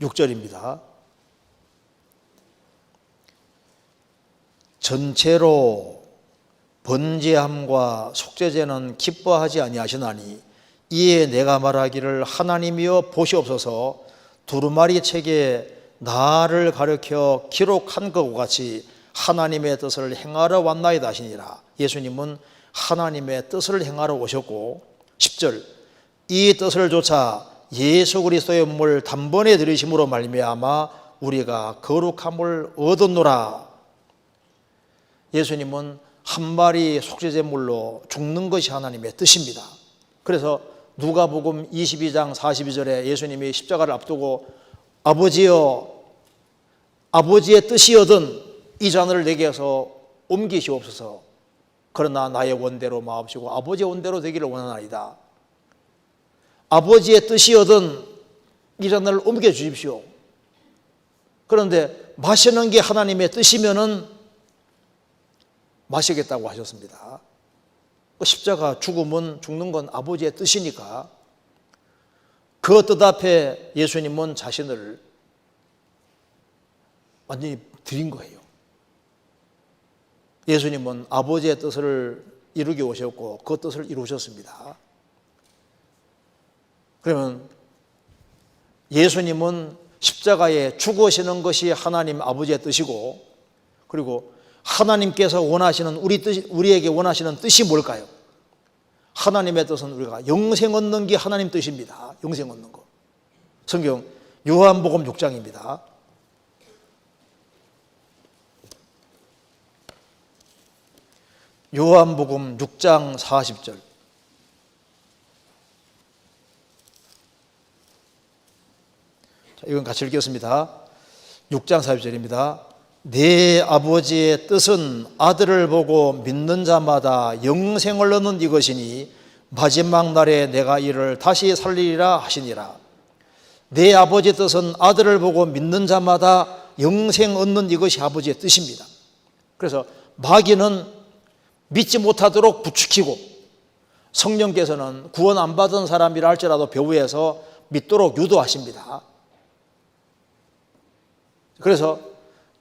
6절입니다. 전체로 번제함과 속죄제는 기뻐하지 아니하시나니 이에 내가 말하기를 하나님이여 보시옵소서 두루마리 책에 나를 가르쳐 기록한 것과 같이 하나님의 뜻을 행하러 왔나이다 하시니라. 예수님은 하나님의 뜻을 행하러 오셨고 10절 이 뜻을 조차 예수 그리스도의 몸을 단번에 들이심으로 말미암아 우리가 거룩함을 얻었노라. 예수님은 한 마리 속죄제물로 죽는 것이 하나님의 뜻입니다. 그래서 누가복음 22장 42절에 예수님이 십자가를 앞두고 아버지여 아버지의 뜻이거든 이 잔을 내게서 옮기시옵소서. 그러나 나의 원대로 마옵시고 아버지의 원대로 되기를 원하나이다. 아버지의 뜻이거든 이 잔을 옮겨 주십시오. 그런데 마시는 게 하나님의 뜻이면은 마시겠다고 하셨습니다. 십자가 죽음은 죽는 건 아버지의 뜻이니까 그 뜻 앞에 예수님은 자신을 완전히 드린 거예요. 예수님은 아버지의 뜻을 이루게 오셨고 그 뜻을 이루셨습니다. 그러면 예수님은 십자가에 죽으시는 것이 하나님 아버지의 뜻이고 그리고 하나님께서 원하시는 우리에게 원하시는 뜻이 뭘까요? 하나님의 뜻은 우리가 영생 얻는 게 하나님 뜻입니다. 영생 얻는 거. 성경 요한복음 6장입니다. 요한복음 6장 40절. 자, 이건 같이 읽겠습니다. 6장 40절입니다. 내 아버지의 뜻은 아들을 보고 믿는 자마다 영생을 얻는 이것이니 마지막 날에 내가 이를 다시 살리리라 하시니라. 내 아버지의 뜻은 아들을 보고 믿는 자마다 영생 얻는 이것이 아버지의 뜻입니다. 그래서 마귀는 믿지 못하도록 부추기고 성령께서는 구원 안 받은 사람이라 할지라도 배후에서 믿도록 유도하십니다. 그래서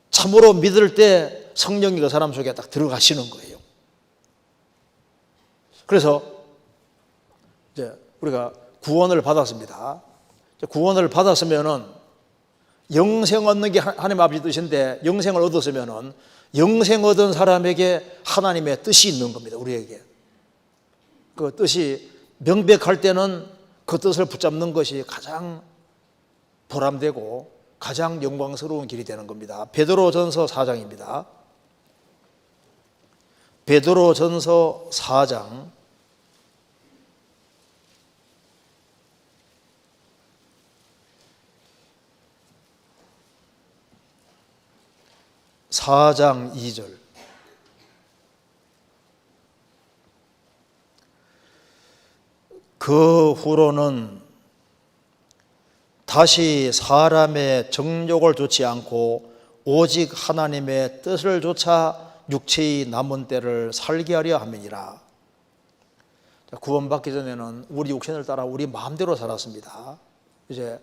참으로 믿을 때 성령이 그 사람 속에 딱 들어가시는 거예요. 그래서 이제 우리가 구원을 받았습니다. 구원을 받았으면은 영생 얻는 게 하나님 아버지 뜻인데 영생을 얻었으면은 영생 얻은 사람에게 하나님의 뜻이 있는 겁니다. 우리에게 그 뜻이 명백할 때는 그 뜻을 붙잡는 것이 가장 보람되고 가장 영광스러운 길이 되는 겁니다. 베드로전서 4장입니다. 베드로전서 4장 4장 2절. 그 후로는 다시 사람의 정욕을 좇지 않고 오직 하나님의 뜻을 좇아 육체의 남은 때를 살게 하려 함이니라. 구원받기 전에는 우리 육신을 따라 우리 마음대로 살았습니다. 이제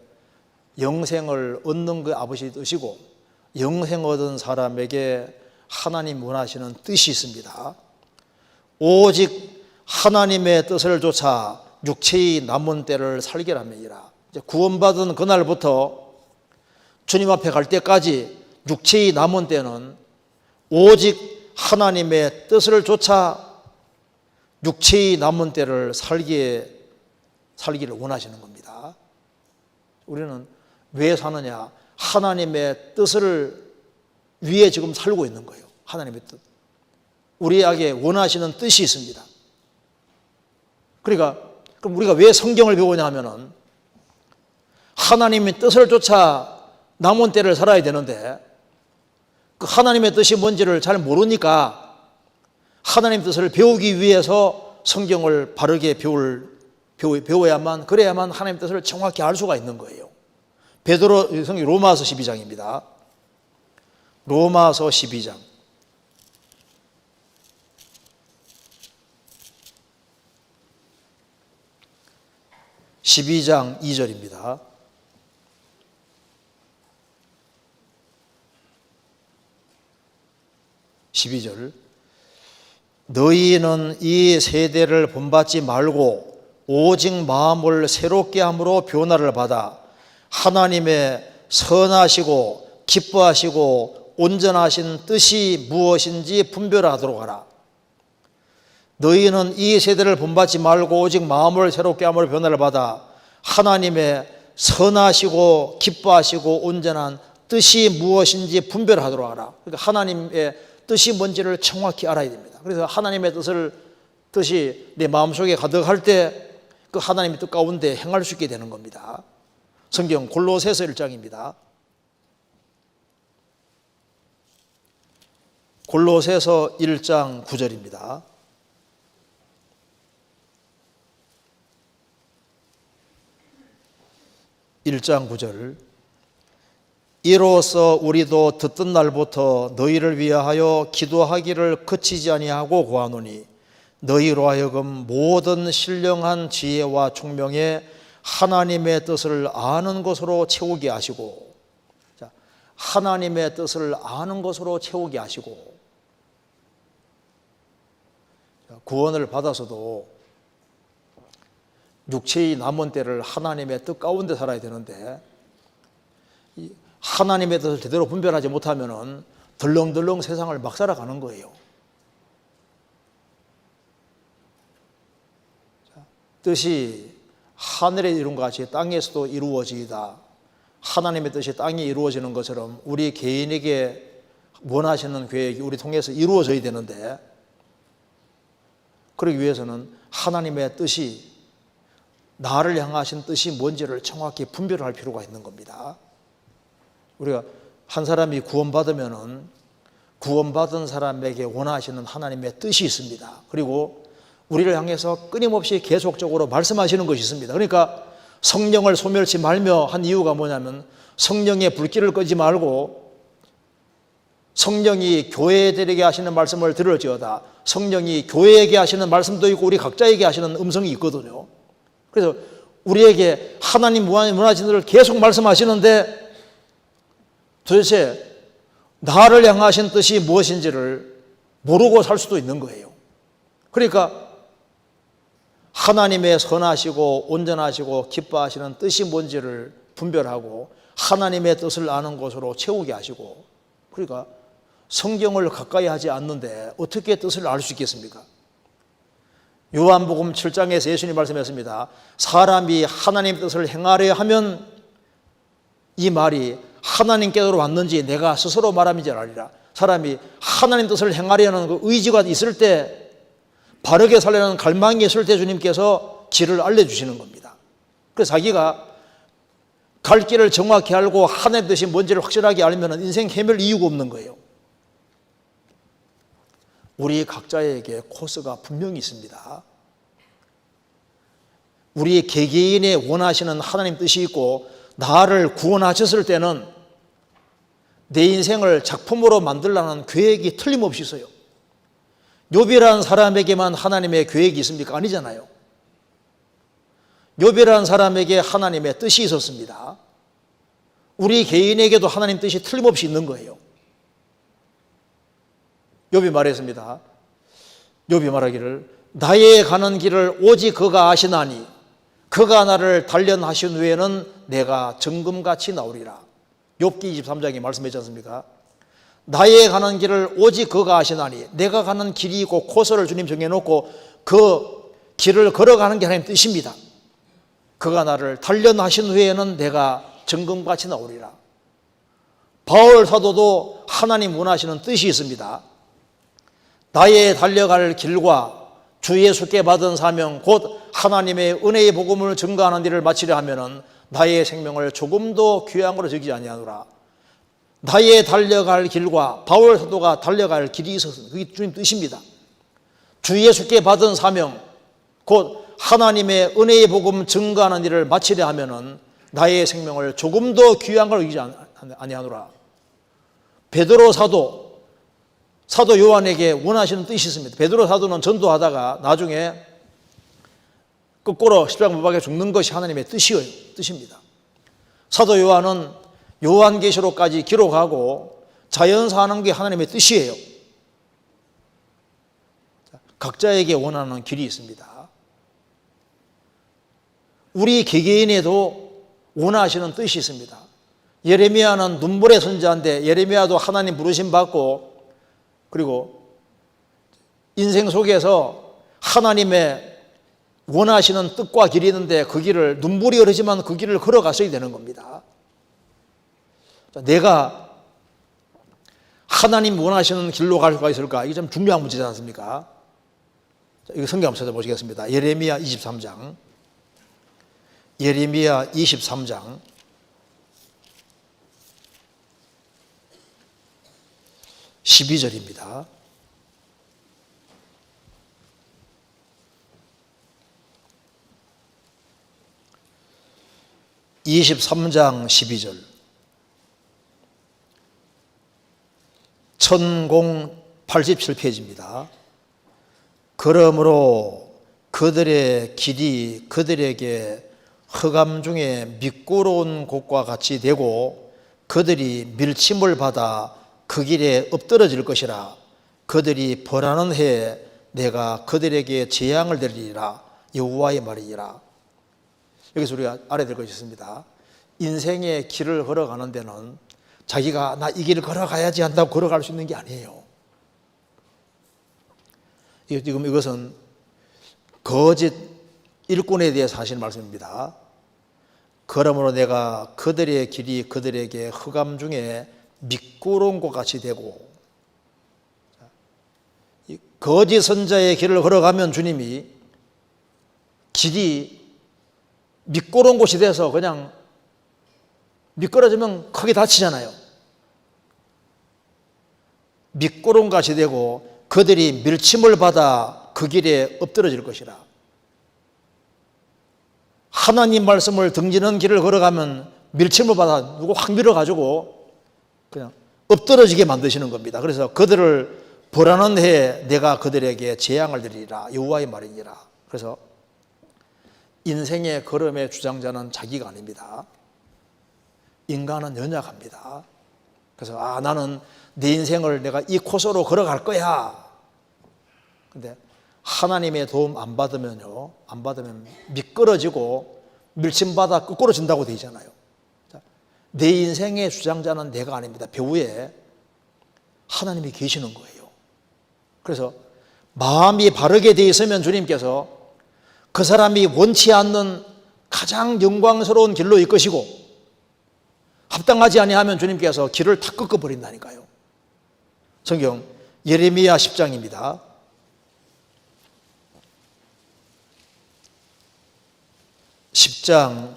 영생을 얻는 그 아버지 뜻이고, 영생 얻은 사람에게 하나님 원하시는 뜻이 있습니다. 오직 하나님의 뜻을 좇아 육체의 남은 때를 살게 함이니라. 구원받은 그날부터 주님 앞에 갈 때까지 육체의 남은 때는 오직 하나님의 뜻을 좇아 육체의 남은 때를 살기를 원하시는 겁니다. 우리는 왜 사느냐? 하나님의 뜻을 위해 지금 살고 있는 거예요. 하나님의 뜻. 우리에게 원하시는 뜻이 있습니다. 그러니까 그럼 우리가 왜 성경을 배우냐 하면은 하나님의 뜻을 좇아 남은 때를 살아야 되는데 그 하나님의 뜻이 뭔지를 잘 모르니까 하나님 뜻을 배우기 위해서 성경을 바르게 배워야만, 그래야만 하나님 뜻을 정확히 알 수가 있는 거예요. 베드로 성경 로마서 12장입니다. 로마서 12장. 12장 2절입니다. 12절. 너희는 이 세대를 본받지 말고 오직 마음을 새롭게 함으로 변화를 받아 하나님의 선하시고 기뻐하시고 온전하신 뜻이 무엇인지 분별하도록 하라. 너희는 이 세대를 본받지 말고 오직 마음을 새롭게 함으로 변화를 받아 하나님의 선하시고 기뻐하시고 온전한 뜻이 무엇인지 분별하도록 하라. 그러니까 하나님의 뜻이 뭔지를 정확히 알아야 됩니다. 그래서 하나님의 뜻이 내 마음속에 가득할 때 그 하나님의 뜻 가운데 행할 수 있게 되는 겁니다. 성경 골로새서 1장입니다. 골로새서 1장 9절입니다. (1장 9절) 이로써 우리도 듣던 날부터 너희를 위하여 기도하기를 그치지 아니하고 구하노니 너희로 하여금 모든 신령한 지혜와 총명에 하나님의 뜻을 아는 것으로 채우게 하시고, 하나님의 뜻을 아는 것으로 채우게 하시고, 구원을 받아서도 육체의 남은 때를 하나님의 뜻 가운데 살아야 되는데 하나님의 뜻을 제대로 분별하지 못하면 덜렁덜렁 세상을 막 살아가는 거예요. 뜻이 하늘에 이룬 것 같이 땅에서도 이루어지이다. 하나님의 뜻이 땅에 이루어지는 것처럼 우리 개인에게 원하시는 계획이 우리 통해서 이루어져야 되는데, 그러기 위해서는 하나님의 뜻이, 나를 향하신 뜻이 뭔지를 정확히 분별할 필요가 있는 겁니다. 우리가 한 사람이 구원받으면은 구원받은 사람에게 원하시는 하나님의 뜻이 있습니다. 그리고 우리를 향해서 끊임없이 계속적으로 말씀하시는 것이 있습니다. 그러니까 성령을 소멸치 말며 한 이유가 뭐냐면 성령의 불길을 끄지 말고 성령이 교회들에게 하시는 말씀을 들을지어다. 성령이 교회에게 하시는 말씀도 있고 우리 각자에게 하시는 음성이 있거든요. 그래서 우리에게 하나님 원하시는 것을 계속 말씀하시는데 도대체 나를 향하신 뜻이 무엇인지를 모르고 살 수도 있는 거예요. 그러니까 하나님의 선하시고 온전하시고 기뻐하시는 뜻이 뭔지를 분별하고 하나님의 뜻을 아는 것으로 채우게 하시고, 그러니까 성경을 가까이 하지 않는데 어떻게 뜻을 알 수 있겠습니까? 요한복음 7장에서 예수님이 말씀했습니다. 사람이 하나님 뜻을 행하려 하면, 이 말이 하나님께로 왔는지 내가 스스로 말함인지 알리라. 사람이 하나님 뜻을 행하려는 그 의지가 있을 때, 바르게 살려는 갈망이 있을 때 주님께서 길을 알려주시는 겁니다. 그래서 자기가 갈 길을 정확히 알고 하나님의 뜻이 뭔지를 확실하게 알면 인생 헤맬 이유가 없는 거예요. 우리 각자에게 코스가 분명히 있습니다. 우리 개개인의 원하시는 하나님 뜻이 있고, 나를 구원하셨을 때는 내 인생을 작품으로 만들라는 계획이 틀림없이 있어요. 욥이라는 사람에게만 하나님의 계획이 있습니까? 아니잖아요. 욥이라는 사람에게 하나님의 뜻이 있었습니다. 우리 개인에게도 하나님 뜻이 틀림없이 있는 거예요. 욥이 말했습니다. 욥이 말하기를 나의 가는 길을 오직 그가 아시나니 그가 나를 단련하신 후에는 내가 정금같이 나오리라. 욥기 23장에 말씀했지 않습니까? 나의 가는 길을 오직 그가 아시나니, 내가 가는 길이 있고 코스를 주님 정해놓고 그 길을 걸어가는 게 하나님 뜻입니다. 그가 나를 단련하신 후에는 내가 정금같이 나오리라. 바울 사도도 하나님 원하시는 뜻이 있습니다. 나의 달려갈 길과 주 예수께 받은 사명 곧 하나님의 은혜의 복음을 증거하는 일을 마치려 하면은 나의 생명을 조금도 귀한 거로 여기지 아니하노라. 나의 달려갈 길과 바울 사도가 달려갈 길이 있었습니다. 그게 주님 뜻입니다. 주 예수께 받은 사명 곧 하나님의 은혜의 복음 증거하는 일을 마치려 하면은 나의 생명을 조금도 귀한 걸 여기지 아니하노라. 베드로 사도 요한에게 원하시는 뜻이 있습니다. 베드로 사도는 전도하다가 나중에 거꾸로 십자가 못 박혀 죽는 것이 하나님의 뜻입니다. 사도 요한은 요한계시록까지 기록하고 자연사하는 게 하나님의 뜻이에요. 각자에게 원하는 길이 있습니다. 우리 개개인에도 원하시는 뜻이 있습니다. 예레미야는 눈물의 선지자인데 예레미야도 하나님 부르심 받고 그리고 인생 속에서 하나님의 원하시는 뜻과 길이 있는데 그 길을 눈물이 흐르지만 그 길을 걸어갔어야 되는 겁니다. 내가 하나님 원하시는 길로 갈 수가 있을까? 이게 좀 중요한 문제지 않습니까? 이거 성경 한번 찾아보시겠습니다. 예레미야 23장 12절입니다. (23장 12절) 천공 87페이지입니다. 그러므로 그들의 길이 그들에게 흑암 중에 미끄러운 곳과 같이 되고 그들이 밀침을 받아 그 길에 엎드러질 것이라. 그들이 벌하는 해에 내가 그들에게 재앙을 내리리라. 여호와의 말이니라. 여기서 우리가 알아야 될 것이 있습니다. 인생의 길을 걸어가는 데는 자기가 나 이 길을 걸어가야지 한다고 걸어갈 수 있는 게 아니에요. 지금 이것은 거짓 일꾼에 대해서 하신 말씀입니다. 그러므로 내가 그들의 길이 그들에게 흑암 중에 미끄러운 것 같이 되고, 거짓 선자의 길을 걸어가면 주님이 길이 미끄러운 곳이 돼서 그냥 미끄러지면 크게 다치잖아요. 미끄러운 것이 되고 그들이 밀침을 받아 그 길에 엎드러질 것이라. 하나님 말씀을 등지는 길을 걸어가면 밀침을 받아 누구 확 밀어가지고 그냥 엎드러지게 만드시는 겁니다. 그래서 그들을 벌하는 해에 내가 그들에게 재앙을 드리리라. 여호와의 말이니라. 그래서 인생의 걸음의 주장자는 자기가 아닙니다. 인간은 연약합니다. 그래서 나는 내 인생을 내가 이 코스로 걸어갈 거야. 근데 하나님의 도움 안 받으면 미끄러지고 밀침받아 거꾸로진다고 되어 있잖아요. 내 인생의 주장자는 내가 아닙니다. 배후에 하나님이 계시는 거예요. 그래서 마음이 바르게 되어 있으면 주님께서 그 사람이 원치 않는 가장 영광스러운 길로 이끄시고, 합당하지 아니하면 주님께서 길을 다 꺾어버린다니까요. 성경 예레미야 10장입니다. (10장)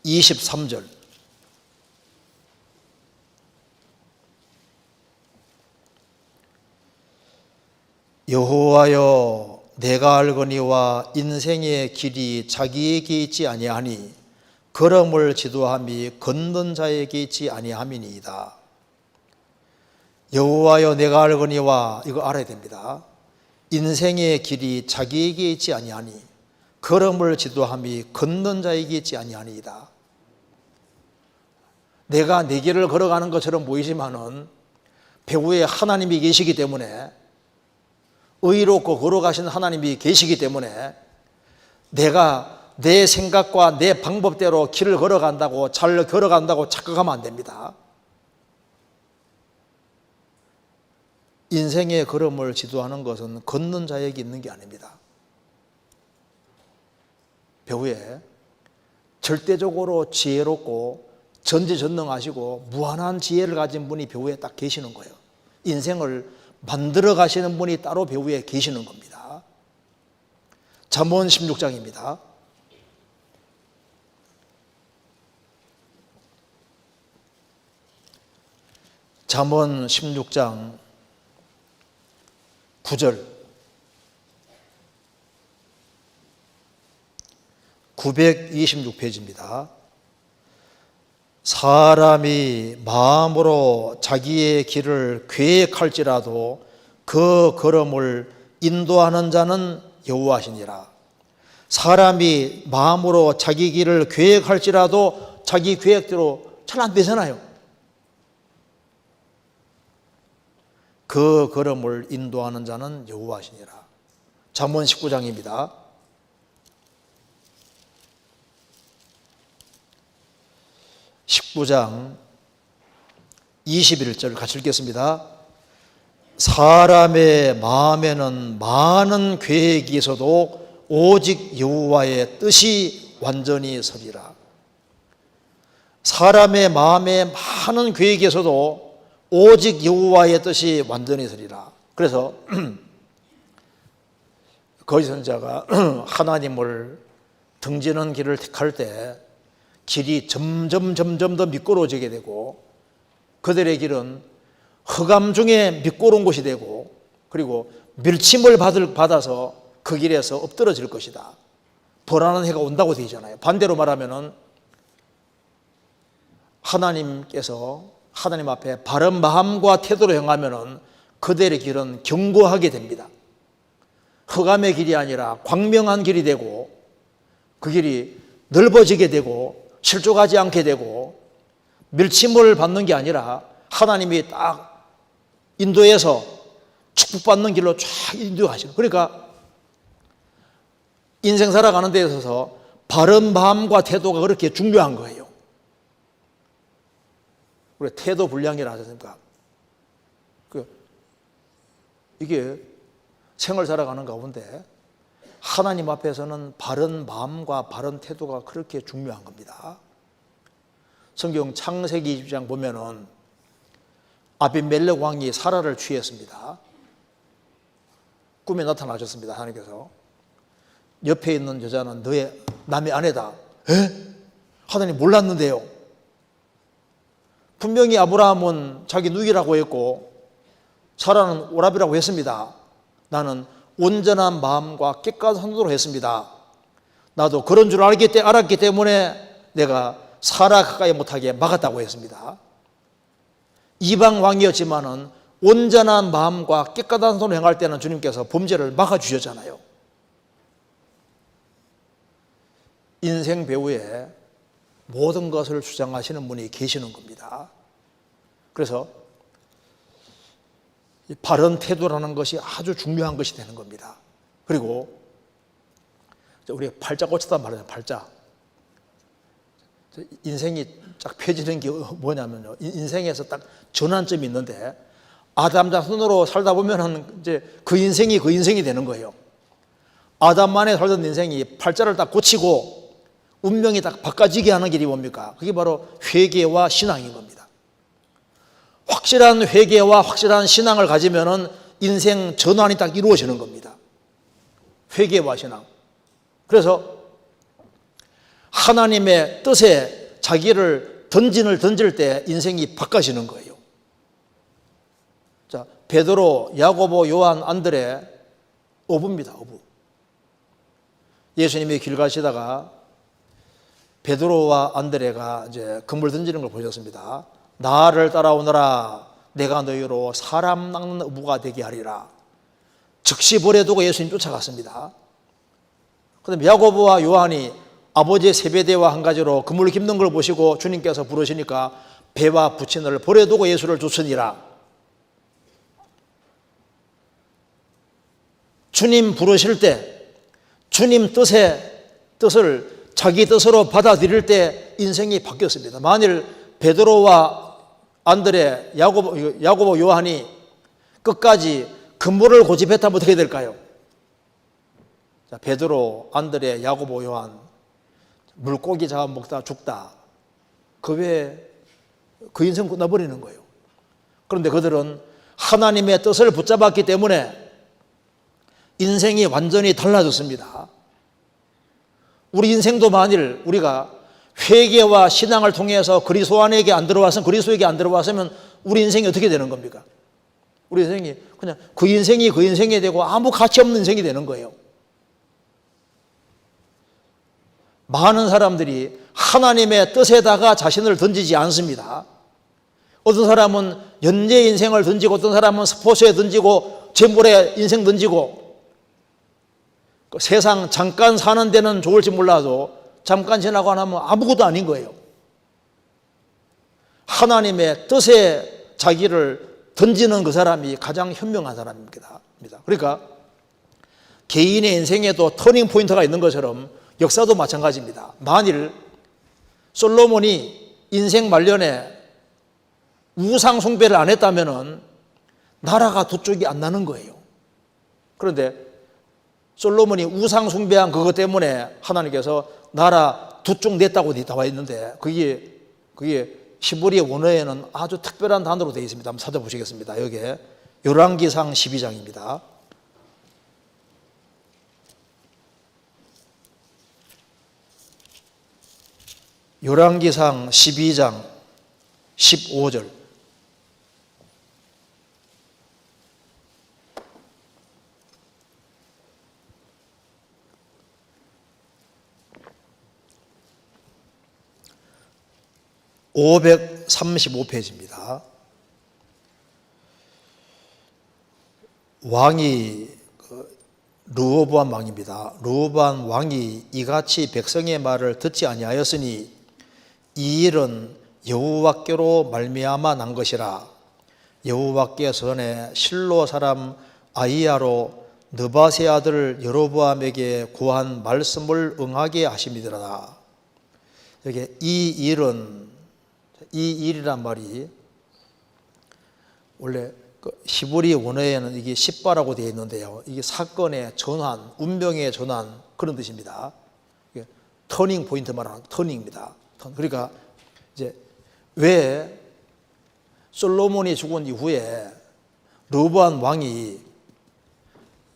23절. 여호와여 내가 알거니와 인생의 길이 자기에게 있지 아니하니 걸음을 지도함이 걷는 자에게 있지 아니함이니이다. 여호와여 내가 알거니와, 이거 알아야 됩니다. 인생의 길이 자기에게 있지 아니하니 걸음을 지도함이 걷는 자에게 있지 아니하니이다. 내가 내 길을 걸어가는 것처럼 보이지만은 배후에 하나님이 계시기 때문에, 의롭고 걸어가신 하나님이 계시기 때문에 내가 내 생각과 내 방법대로 길을 걸어간다고, 잘 걸어간다고 착각하면 안 됩니다. 인생의 걸음을 지도하는 것은 걷는 자에게 있는 게 아닙니다. 배후에 절대적으로 지혜롭고 전지전능하시고 무한한 지혜를 가진 분이 배후에 딱 계시는 거예요. 인생을 만들어 가시는 분이 따로 배후에 계시는 겁니다. 잠언 16장입니다. 잠언 16장 9절, 926페이지입니다. 사람이 마음으로 자기의 길을 계획할지라도 그 걸음을 인도하는 자는 여호와시니라. 사람이 마음으로 자기 길을 계획할지라도 자기 계획대로 잘 안 되잖아요. 그 걸음을 인도하는 자는 여호와시니라. 잠언 19장입니다. 19장 21절 같이 읽겠습니다. 사람의 마음에는 많은 계획이 있어도 오직 여호와의 뜻이 완전히 서리라. 사람의 마음에 많은 계획이 있어도 오직 여호와의 뜻이 완전히 서리라. 그래서 거짓 선지자가 하나님을 등지는 길을 택할 때 길이 점점 더 미끄러워지게 되고, 그들의 길은 흑암 중에 미끄러운 곳이 되고, 그리고 멸침을 받아서 그 길에서 엎드러질 것이다. 벌하는 해가 온다고 되잖아요. 반대로 말하면은 하나님께서 하나님 앞에 바른 마음과 태도로 행하면은 그들의 길은 견고하게 됩니다. 흑암의 길이 아니라 광명한 길이 되고, 그 길이 넓어지게 되고 실족하지 않게 되고, 멸침을 받는 게 아니라 하나님이 딱 인도해서 축복받는 길로 쫙 인도하시는. 그러니까 인생 살아가는 데 있어서 바른 마음과 태도가 그렇게 중요한 거예요. 우리 태도 불량이라 하지 않습니까? 이게 생을 살아가는 가운데 하나님 앞에서는 바른 마음과 바른 태도가 그렇게 중요한 겁니다. 성경 창세기 20장 보면은 아비멜렉 왕이 사라를 취했습니다. 꿈에 나타나셨습니다. 하나님께서 옆에 있는 여자는 너의 남의 아내다. 에? 하나님 몰랐는데요. 분명히 아브라함은 자기 누이라고 했고 사라는 오라비라고 했습니다. 나는 온전한 마음과 깨끗한 손으로 했습니다. 나도 그런 줄 알았기 때문에 내가 사라 가까이 못하게 막았다고 했습니다. 이방 왕이었지만은 온전한 마음과 깨끗한 손으로 행할 때는 주님께서 범죄를 막아주셨잖아요. 인생 배후에 모든 것을 주장하시는 분이 계시는 겁니다. 그래서 바른 태도라는 것이 아주 중요한 것이 되는 겁니다. 그리고 우리 팔자 고쳤단 말이에요. 팔자. 인생이 딱 펴지는 게 뭐냐면요, 인생에서 딱 전환점이 있는데 아담 자손으로 살다 보면은 이제 그 인생이 되는 거예요. 아담만에 살던 인생이 팔자를 딱 고치고 운명이 딱 바꿔지게 하는 길이 뭡니까? 그게 바로 회개와 신앙인 겁니다. 확실한 회개와 확실한 신앙을 가지면은 인생 전환이 딱 이루어지는 겁니다. 회개와 신앙. 그래서 하나님의 뜻에 자기를 던질 때 인생이 바꿔지는 거예요. 자, 베드로, 야고보, 요한, 안드레 어부입니다. 어부. 예수님이 길 가시다가 베드로와 안드레가 이제 그물 던지는 걸 보셨습니다. 나를 따라오너라. 내가 너희로 사람 낚는 어부가 되게 하리라. 즉시 버려두고 예수님 쫓아갔습니다. 그런데 야고보와 요한이 아버지의 세배대와 한 가지로 그물을 깁는 걸 보시고 주님께서 부르시니까 배와 부친을 버려두고 예수를 쫓으니라. 주님 부르실 때 주님 뜻을 자기 뜻으로 받아들일 때 인생이 바뀌었습니다. 만일 베드로와 안드레, 야고보, 요한이 끝까지 그물을 고집했다면 어떻게 될까요? 자, 베드로, 안드레, 야고보, 요한 물고기 잡아먹다 죽다. 그 외에 그 인생 끝나버리는 거예요. 그런데 그들은 하나님의 뜻을 붙잡았기 때문에 인생이 완전히 달라졌습니다. 우리 인생도 만일 우리가 회개와 신앙을 통해서 그리스도에게 안 들어왔으면 우리 인생이 어떻게 되는 겁니까? 우리 인생이 그냥 그 인생이 되고 아무 가치 없는 인생이 되는 거예요. 많은 사람들이 하나님의 뜻에다가 자신을 던지지 않습니다. 어떤 사람은 연재 인생을 던지고 어떤 사람은 스포츠에 던지고 재물에 인생 던지고 세상 잠깐 사는 데는 좋을지 몰라도 잠깐 지나고 나면 아무것도 아닌 거예요. 하나님의 뜻에 자기를 던지는 그 사람이 가장 현명한 사람입니다. 그러니까 개인의 인생에도 터닝 포인트가 있는 것처럼 역사도 마찬가지입니다. 만일 솔로몬이 인생 말년에 우상 숭배를 안 했다면 나라가 두 쪽이 안 나는 거예요. 그런데 솔로몬이 우상 숭배한 그것 때문에 하나님께서 나라 두 쪽 냈다고 나와 있는데 그게 히브리 원어에는 아주 특별한 단어로 되어 있습니다. 한번 찾아보시겠습니다. 여기에 열왕기상 12장입니다. 열왕기상 12장 15절. (535페이지입니다) 왕이 르호보암 왕입니다. 르호보암 왕이 이같이 백성의 말을 듣지 아니하였으니 이 일은 여호와께로 말미암아 난 것이라. 여호와께 전에 실로 사람 아히야로 느밧의 아들 여로보암에게 고한 말씀을 응하게 하심이더라. 여기 이 일이란 말이 원래 히브리 원어에는 이게 십바라고 되어 있는데요. 이게 사건의 전환, 운명의 전환 그런 뜻입니다. 이게 터닝 포인트 말하는 터닝입니다. 그러니까 이제 왜 솔로몬이 죽은 이후에 르호보암 왕이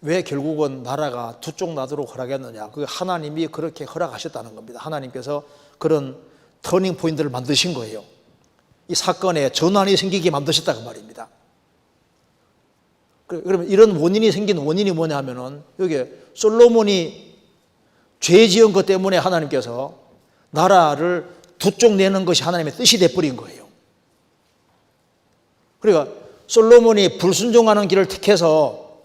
왜 결국은 나라가 두 쪽 나도록 허락했느냐? 그 하나님이 그렇게 허락하셨다는 겁니다. 하나님께서 그런 터닝 포인트를 만드신 거예요. 이 사건에 전환이 생기게 만드셨다 그 말입니다. 그러면 이런 원인이 생긴 원인이 뭐냐 하면은 여기 솔로몬이 죄 지은 것 때문에 하나님께서 나라를 두 쪽 내는 것이 하나님의 뜻이 돼버린 거예요. 그러니까 솔로몬이 불순종하는 길을 택해서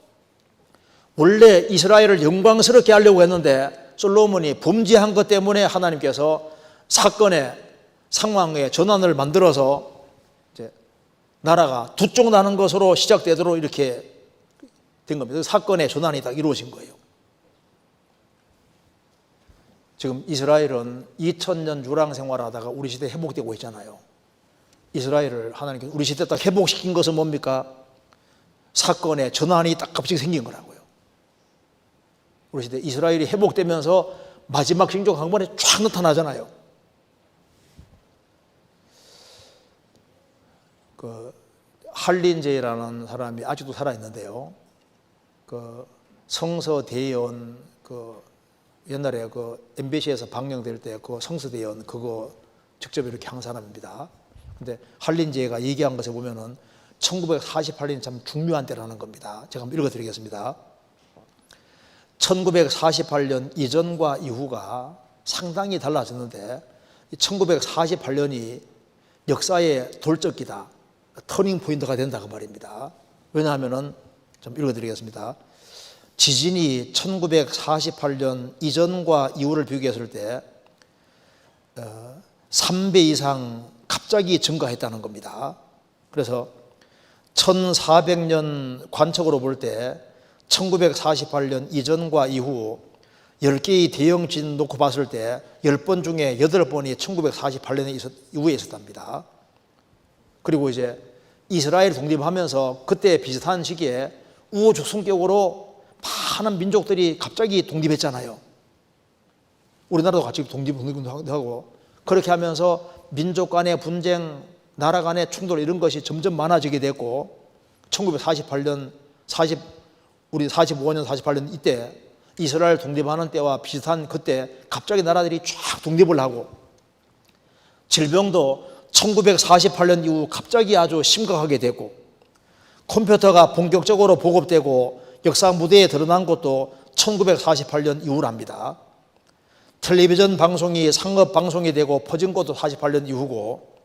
원래 이스라엘을 영광스럽게 하려고 했는데 솔로몬이 범죄한 것 때문에 하나님께서 사건의 상황의 전환을 만들어서 이제 나라가 두 쪽 나는 것으로 시작되도록 이렇게 된 겁니다. 사건의 전환이 딱 이루어진 거예요. 지금 이스라엘은 2000년 유랑 생활하다가 우리 시대에 회복되고 있잖아요. 이스라엘을 하나님께서 우리 시대에 딱 회복시킨 것은 뭡니까? 사건의 전환이 딱 갑자기 생긴 거라고요. 우리 시대 이스라엘이 회복되면서 마지막 징조가 한 번에 쫙 나타나잖아요. 그 할린제이라는 사람이 아직도 살아 있는데요. 그 성서대연 그 옛날에 그 MBC에서 방영될 때 그 성서대연 그거 직접 이렇게 한 사람입니다. 근데 할린제이가 얘기한 것에 보면은 1948년이 참 중요한 때라는 겁니다. 제가 한번 읽어드리겠습니다. 1948년 이전과 이후가 상당히 달라졌는데 1948년이 역사의 돌적기다, 터닝 포인트가 된다 그 말입니다. 왜냐하면은 좀 읽어드리겠습니다. 지진이 1948년 이전과 이후를 비교했을 때 3배 이상 갑자기 증가했다는 겁니다. 그래서 1400년 관측으로 볼 때 1948년 이전과 이후 10개의 대형 지진 놓고 봤을 때 10번 중에 8번이 1948년 이후에 있었답니다. 그리고 이제 이스라엘 독립하면서 그때 비슷한 시기에 우후죽순격으로 많은 민족들이 갑자기 독립했잖아요. 우리나라도 같이 독립하고 그렇게 하면서 민족 간의 분쟁, 나라 간의 충돌 이런 것이 점점 많아지게 됐고 1948년, 우리 45년, 48년 이때 이스라엘 독립하는 때와 비슷한 그때 갑자기 나라들이 쫙 독립을 하고 질병도 1948년 이후 갑자기 아주 심각하게 됐고 컴퓨터가 본격적으로 보급되고 역사 무대에 드러난 것도 1948년 이후랍니다. 텔레비전 방송이 상업 방송이 되고 퍼진 것도 48년 이후고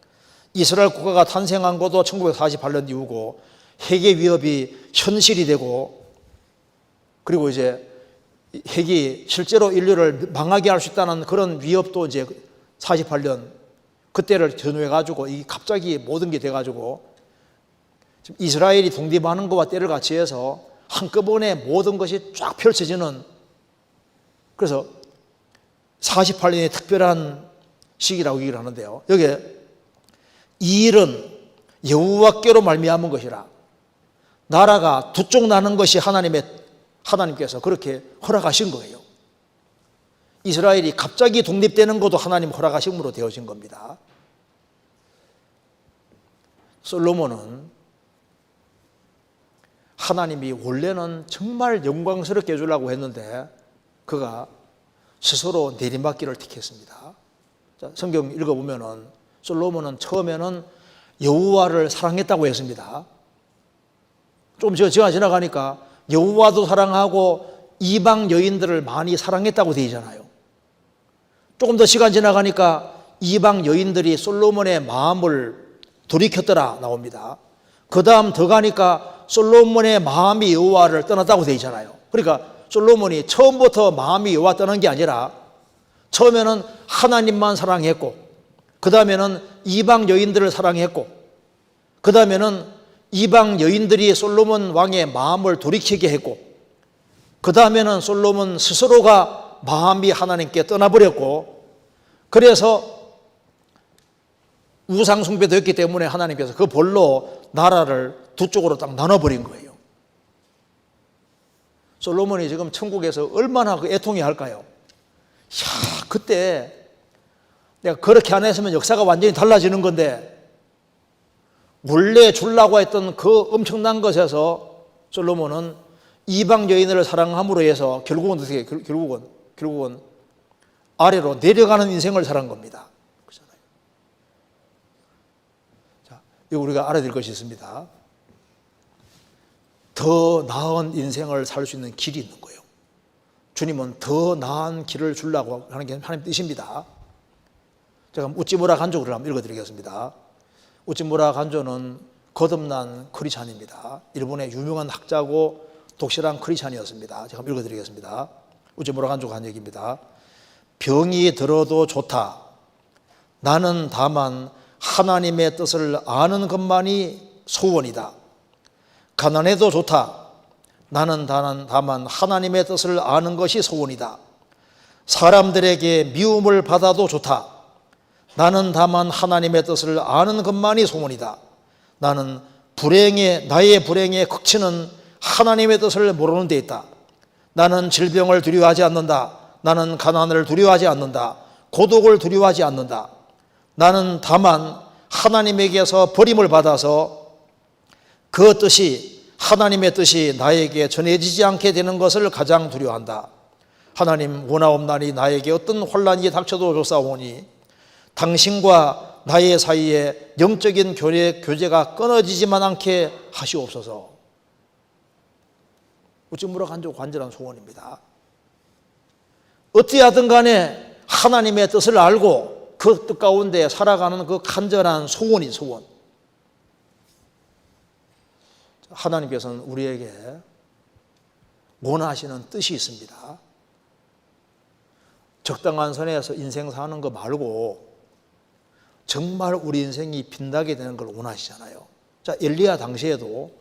이스라엘 국가가 탄생한 것도 1948년 이후고 핵의 위협이 현실이 되고 그리고 이제 핵이 실제로 인류를 망하게 할 수 있다는 그런 위협도 이제 48년 그때를 전후해 가지고 이 갑자기 모든 게 돼 가지고 지금 이스라엘이 독립하는 것과 때를 같이 해서 한꺼번에 모든 것이 쫙 펼쳐지는 그래서 48년의 특별한 시기라고 얘기를 하는데요. 여기에 이 일은 여호와께로 말미암은 것이라 나라가 두 쪽 나는 것이 하나님께서 그렇게 허락하신 거예요. 이스라엘이 갑자기 독립되는 것도 하나님 허락하심으로 되어진 겁니다. 솔로몬은 하나님이 원래는 정말 영광스럽게 해주려고 했는데 그가 스스로 내리막길을 택했습니다. 성경 읽어보면은 솔로몬은 처음에는 여호와를 사랑했다고 했습니다. 좀 지나가니까 여호와도 사랑하고 이방 여인들을 많이 사랑했다고 되어 있잖아요. 조금 더 시간 지나가니까 이방 여인들이 솔로몬의 마음을 돌이켰더라 나옵니다. 그 다음 더 가니까 솔로몬의 마음이 여호와를 떠났다고 되어 있잖아요. 그러니까 솔로몬이 처음부터 마음이 여호와 떠난 게 아니라 처음에는 하나님만 사랑했고 그 다음에는 이방 여인들을 사랑했고 그 다음에는 이방 여인들이 솔로몬 왕의 마음을 돌이키게 했고 그 다음에는 솔로몬 스스로가 마음이 하나님께 떠나버렸고 그래서 우상 숭배도 했기 때문에 하나님께서 그 벌로 나라를 두 쪽으로 딱 나눠버린 거예요. 솔로몬이 지금 천국에서 얼마나 그 애통해 할까요? 야, 그때 내가 그렇게 안 했으면 역사가 완전히 달라지는 건데 원래 주려고 했던 그 엄청난 것에서 솔로몬은 이방 여인을 사랑함으로 해서 결국은 어떻게 결국은 아래로 내려가는 인생을 살은 겁니다. 그렇잖아요. 자, 이거 우리가 알아야 될 것이 있습니다. 더 나은 인생을 살 수 있는 길이 있는 거예요. 주님은 더 나은 길을 주려고 하는 게 하나님 뜻입니다. 제가 우찌무라 간조를 한번 읽어드리겠습니다. 우찌무라 간조는 거듭난 크리스찬입니다. 일본의 유명한 학자고 독실한 크리스찬이었습니다. 제가 한번 읽어드리겠습니다. 우찌무라 간조가 한 얘기입니다. 병이 들어도 좋다. 나는 다만 하나님의 뜻을 아는 것만이 소원이다. 가난해도 좋다. 나는 다만 하나님의 뜻을 아는 것이 소원이다. 사람들에게 미움을 받아도 좋다. 나는 다만 하나님의 뜻을 아는 것만이 소원이다. 나는 나의 불행에 극치는 하나님의 뜻을 모르는 데 있다. 나는 질병을 두려워하지 않는다. 나는 가난을 두려워하지 않는다. 고독을 두려워하지 않는다. 나는 다만 하나님에게서 버림을 받아서 그 뜻이 하나님의 뜻이 나에게 전해지지 않게 되는 것을 가장 두려워한다. 하나님 원하옵나니 나에게 어떤 혼란이 닥쳐도 좋사오니 당신과 나의 사이에 영적인 교제가 끊어지지만 않게 하시옵소서. 우찌무라 간조 간절한 소원입니다. 어떻게 하든 간에 하나님의 뜻을 알고 그 뜻 가운데 살아가는 그 간절한 소원이 소원. 하나님께서는 우리에게 원하시는 뜻이 있습니다. 적당한 선에서 인생 사는 거 말고 정말 우리 인생이 빛나게 되는 걸 원하시잖아요. 자, 엘리야 당시에도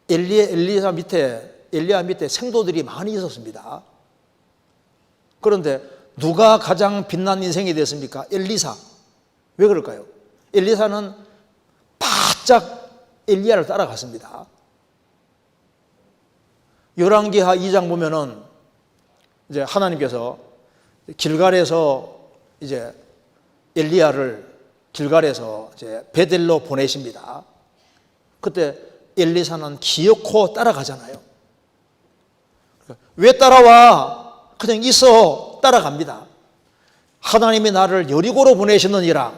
엘리야 밑에 생도들이 많이 있었습니다. 그런데 누가 가장 빛난 인생이 됐습니까? 엘리사. 왜 그럴까요? 엘리사는 바짝 엘리야를 따라갔습니다. 열왕기하 2장 보면은 이제 하나님께서 길갈에서 이제 엘리야를 길갈에서 이제 베델로 보내십니다. 그때 엘리사는 기어코 따라가잖아요. 왜 따라와? 그냥 있어. 따라갑니다. 하나님이 나를 여리고로 보내시느니라.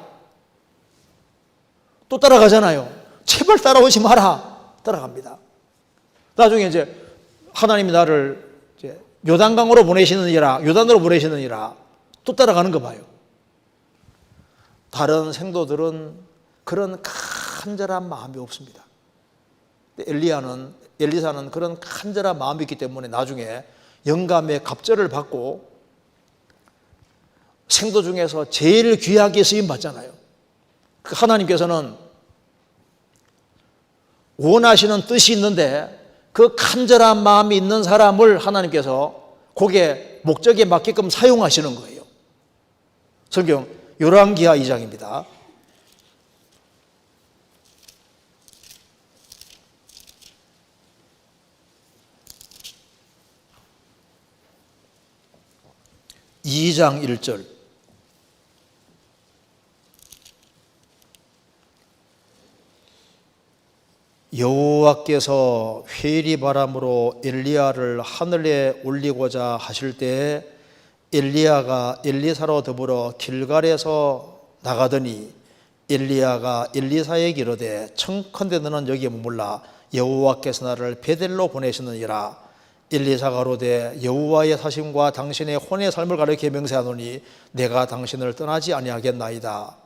또 따라가잖아요. 제발 따라오지 마라. 따라갑니다. 나중에 이제 하나님이 나를 이제 요단강으로 보내시느니라, 요단으로 보내시느니라. 또 따라가는 거 봐요. 다른 생도들은 그런 간절한 마음이 없습니다. 엘리사는 그런 간절한 마음이 있기 때문에 나중에 영감의 갑절을 받고 생도 중에서 제일 귀하게 쓰임 받잖아요. 하나님께서는 원하시는 뜻이 있는데 그 간절한 마음이 있는 사람을 하나님께서 거기에 목적에 맞게끔 사용하시는 거예요. 성경 열왕기하 2장입니다. (2장 1절) 여호와께서 회리 바람으로 엘리야를 하늘에 올리고자 하실 때에 엘리야가 엘리사로 더불어 길갈에서 나가더니 엘리야가 엘리사에게 이르되 청컨대 너는 여기에 머물라 여호와께서 나를 베델로 보내시느니라. 엘리사가 이르되 여호와의 사심과 당신의 혼의 삶을 가리켜 명세하노니 내가 당신을 떠나지 아니하겠나이다.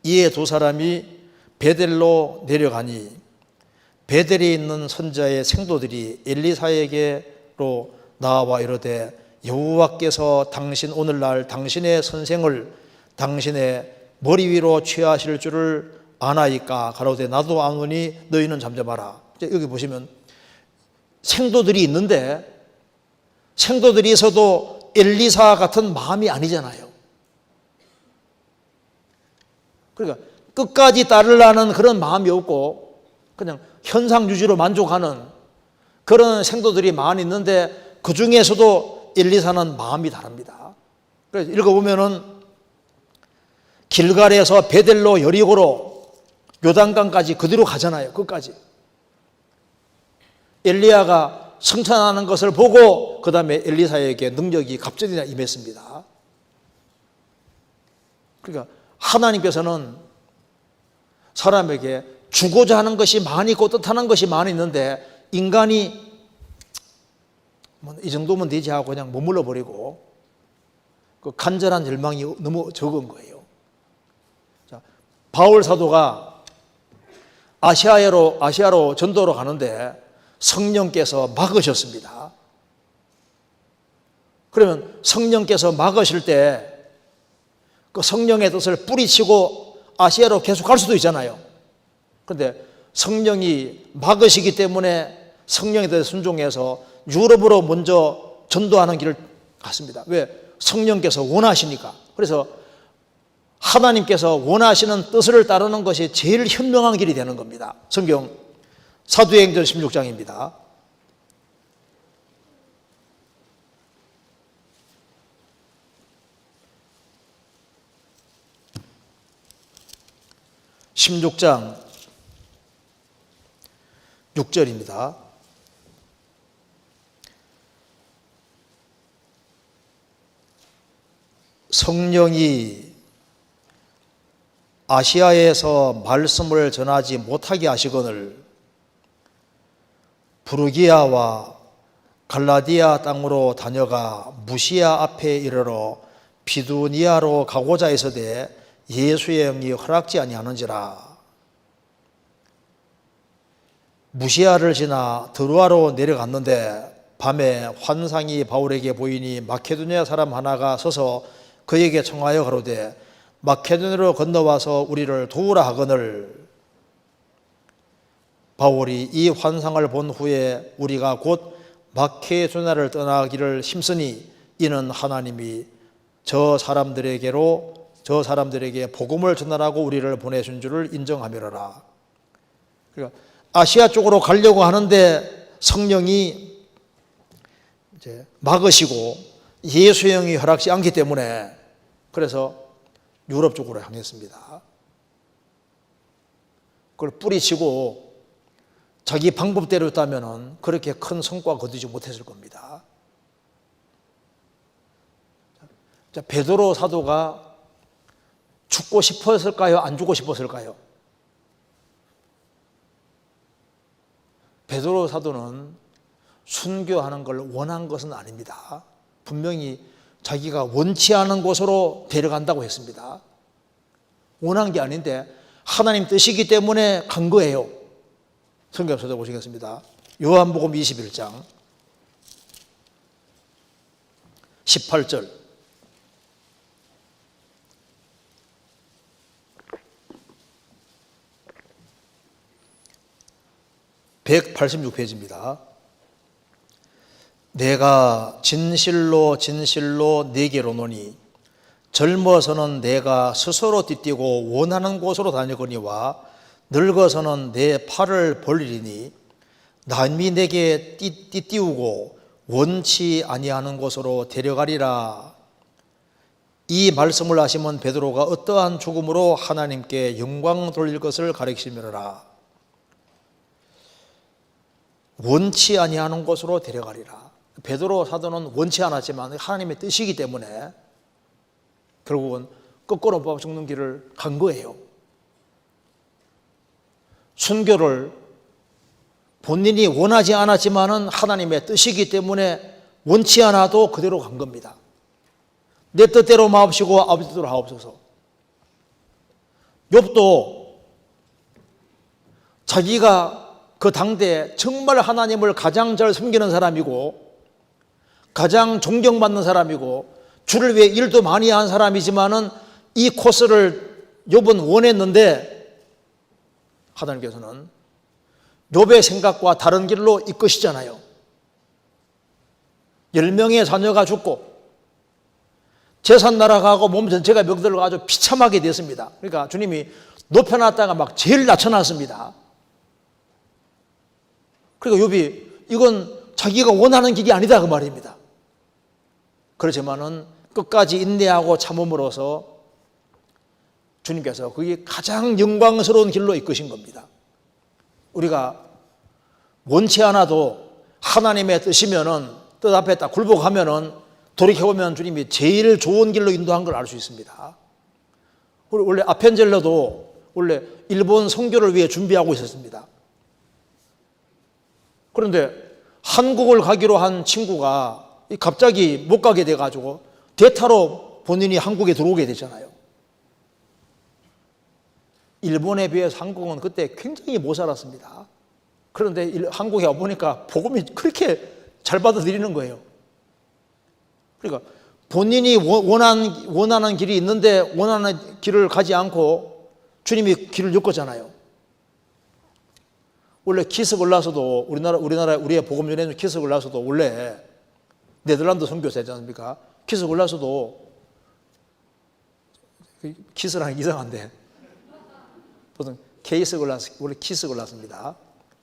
이에 두 사람이 베델로 내려가니 베델에 있는 선자의 생도들이 엘리사에게로 나와 이르되 여호와께서 당신 오늘날 당신의 선생을 당신의 머리 위로 취하실 줄을 아나이까. 가로되 나도 아노니 너희는 잠잠하라. 여기 보시면 생도들이 있는데 생도들이 있어도 엘리사 같은 마음이 아니잖아요. 그러니까 끝까지 따르려는 그런 마음이 없고 그냥 현상 유지로 만족하는 그런 생도들이 많이 있는데 그 중에서도 엘리사는 마음이 다릅니다. 그래서 읽어보면은 길갈에서 베델로 여리고로 요단강까지 그대로 가잖아요. 끝까지. 엘리야가 승천하는 것을 보고 그 다음에 엘리사에게 능력이 갑자기 임했습니다. 그러니까 하나님께서는 사람에게 주고자 하는 것이 많이 있고 뜻하는 것이 많이 있는데 인간이 이 정도면 되지 하고 그냥 머물러 버리고 그 간절한 열망이 너무 적은 거예요. 자, 바울 사도가 아시아로 전도로 가는데 성령께서 막으셨습니다. 그러면 성령께서 막으실 때 그 성령의 뜻을 뿌리치고 아시아로 계속 갈 수도 있잖아요. 그런데 성령이 막으시기 때문에 성령에 대해 순종해서 유럽으로 먼저 전도하는 길을 갔습니다. 왜? 성령께서 원하시니까. 그래서 하나님께서 원하시는 뜻을 따르는 것이 제일 현명한 길이 되는 겁니다. 성경 사도행전 16장입니다. (16장) 6절입니다. 성령이 아시아에서 말씀을 전하지 못하게 하시거늘 부르기아와 갈라디아 땅으로 다녀가 무시아 앞에 이르러 비두니아로 가고자 했으되 예수의 영이 허락지 아니하는지라. 무시아를 지나 드로아로 내려갔는데 밤에 환상이 바울에게 보이니 마케도니아 사람 하나가 서서 그에게 청하여 가로되 마케도니아로 건너와서 우리를 도우라 하거늘. 바울이 이 환상을 본 후에 우리가 곧 마케도니아를 떠나기를 힘쓰니 이는 하나님이 저 사람들에게 복음을 전하라고 우리를 보내신 줄을 인정하미로라. 그러니까 아시아 쪽으로 가려고 하는데 성령이 이제 막으시고 예수의 영이 허락지 않기 때문에 그래서 유럽 쪽으로 향했습니다. 그걸 뿌리치고 자기 방법대로 했다면 그렇게 큰 성과 거두지 못했을 겁니다. 자, 베드로 사도가 죽고 싶었을까요? 안 죽고 싶었을까요? 베드로 사도는 순교하는 걸 원한 것은 아닙니다. 분명히 자기가 원치 않은 곳으로 데려간다고 했습니다. 원한 게 아닌데 하나님 뜻이기 때문에 간 거예요. 성경 찾아보시겠습니다. 요한복음 21장 18절. 186페이지입니다. 내가 진실로 진실로 네게로 노니 젊어서는 내가 스스로 띠뛰고 원하는 곳으로 다니거니와 늙어서는 내 팔을 벌리리니 남이 내게 띠띠우고 원치 아니하는 곳으로 데려가리라. 이 말씀을 하시면 베드로가 어떠한 죽음으로 하나님께 영광 돌릴 것을 가르치시미라. 원치 아니하는 곳으로 데려가리라. 베드로 사도는 원치 않았지만 하나님의 뜻이기 때문에 결국은 거꾸로 뽑아 죽는 길을 간 거예요. 순교를 본인이 원하지 않았지만은 하나님의 뜻이기 때문에 원치 않아도 그대로 간 겁니다. 내 뜻대로 마옵시고 아버지 뜻대로 하옵소서. 욥도 자기가 그 당대에 정말 하나님을 가장 잘 섬기는 사람이고 가장 존경받는 사람이고 주를 위해 일도 많이 한 사람이지만은 이 코스를 욥은 원했는데 하나님께서는 욥의 생각과 다른 길로 이끄시잖아요. 10명의 자녀가 죽고 재산 날아가고 몸 전체가 병들어 아주 비참하게 됐습니다. 그러니까 주님이 높여놨다가 막 제일 낮춰놨습니다. 그러니까 욥이 이건 자기가 원하는 길이 아니다 그 말입니다. 그렇지만은 끝까지 인내하고 참음으로써 주님께서 그게 가장 영광스러운 길로 이끄신 겁니다. 우리가 원치 않아도 하나님의 뜻이면은 뜻 앞에 딱 굴복하면은 돌이켜보면 주님이 제일 좋은 길로 인도한 걸 알 수 있습니다. 원래 아펜젤러도 원래 일본 선교를 위해 준비하고 있었습니다. 그런데 한국을 가기로 한 친구가 갑자기 못 가게 돼가지고 대타로 본인이 한국에 들어오게 됐잖아요. 일본에 비해서 한국은 그때 굉장히 못 살았습니다. 그런데 한국에 와보니까 복음이 그렇게 잘 받아들이는 거예요. 그러니까 본인이 원하는 길이 있는데 원하는 길을 가지 않고 주님이 길을 엮었잖아요. 원래 키스 올라서도 우리의 복음 전에는 키스 올라서도 원래 네덜란드 선교사지 않습니까? 키스 올라서도 키스라는 게 이상한데 보통 케이스 올라서 원래 키스 올랐습니다.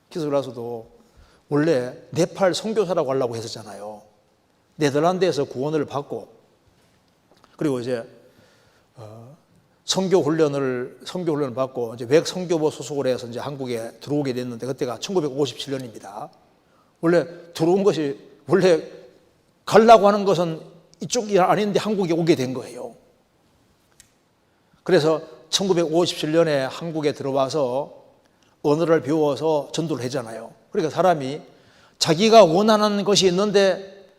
키스 올라서도 원래 네팔 선교사라고 하려고 했었잖아요. 네덜란드에서 구원을 받고 그리고 이제 선교 훈련을 받고 이제 외국 선교부 소속을 해서 이제 한국에 들어오게 됐는데 그때가 1957년입니다. 원래 들어온 것이 원래 가려고 하는 것은 이쪽이 아닌데 한국에 오게 된 거예요. 그래서 1957년에 한국에 들어와서 언어를 배워서 전도를 했잖아요. 그러니까 사람이 자기가 원하는 것이 있는데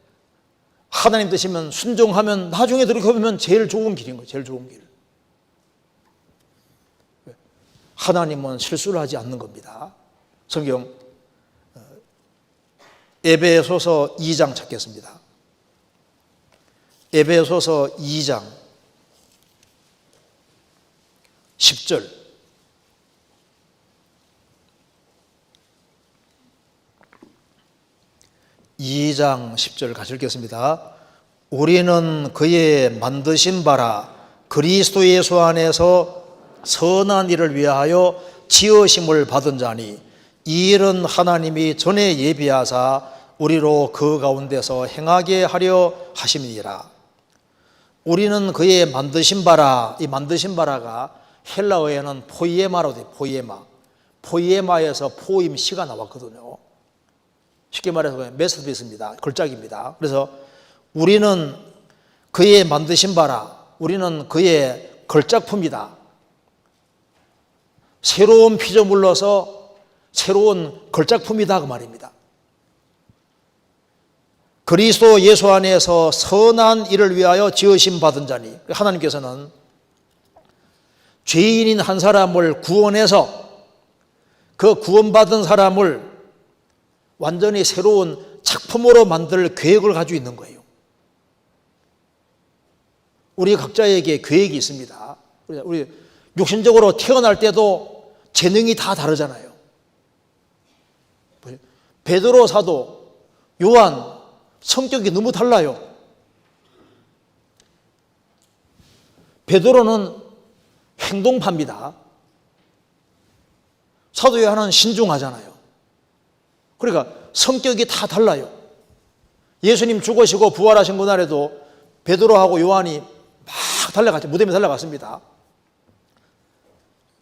하나님 뜻이면 순종하면 나중에 들어보면 제일 좋은 길인 거예요. 제일 좋은 길. 하나님은 실수를 하지 않는 겁니다. 성경 에베소서 2장 찾겠습니다. 에베소서 2장 10절. (2장 10절) 같이 읽겠습니다. 우리는 그의 만드신 바라 그리스도 예수 안에서 선한 일을 위하여 지으심을 받은 자니 이 일은 하나님이 전에 예비하사 우리로 그 가운데서 행하게 하려 하심이니라. 우리는 그의 만드신 바라. 이 만드신 바라가 헬라어에는 포이에마로 돼. 포이에마에서 포임 시가 나왔거든요. 쉽게 말해서 메스터피스입니다. 걸작입니다. 그래서 우리는 그의 만드신 바라, 우리는 그의 걸작품이다. 새로운 피조물로서 새로운 걸작품이다 그 말입니다. 그리스도 예수 안에서 선한 일을 위하여 지으심 받은 자니, 하나님께서는 죄인인 한 사람을 구원해서 그 구원받은 사람을 완전히 새로운 작품으로 만들 계획을 가지고 있는 거예요. 우리 각자에게 계획이 있습니다. 우리 육신적으로 태어날 때도 재능이 다 다르잖아요. 베드로 사도, 요한 성격이 너무 달라요. 베드로는 행동파입니다. 사도 요한은 신중하잖아요. 그러니까 성격이 다 달라요. 예수님 죽으시고 부활하신 그날에도 베드로하고 요한이 막 달려갔죠. 무덤에 달려갔습니다.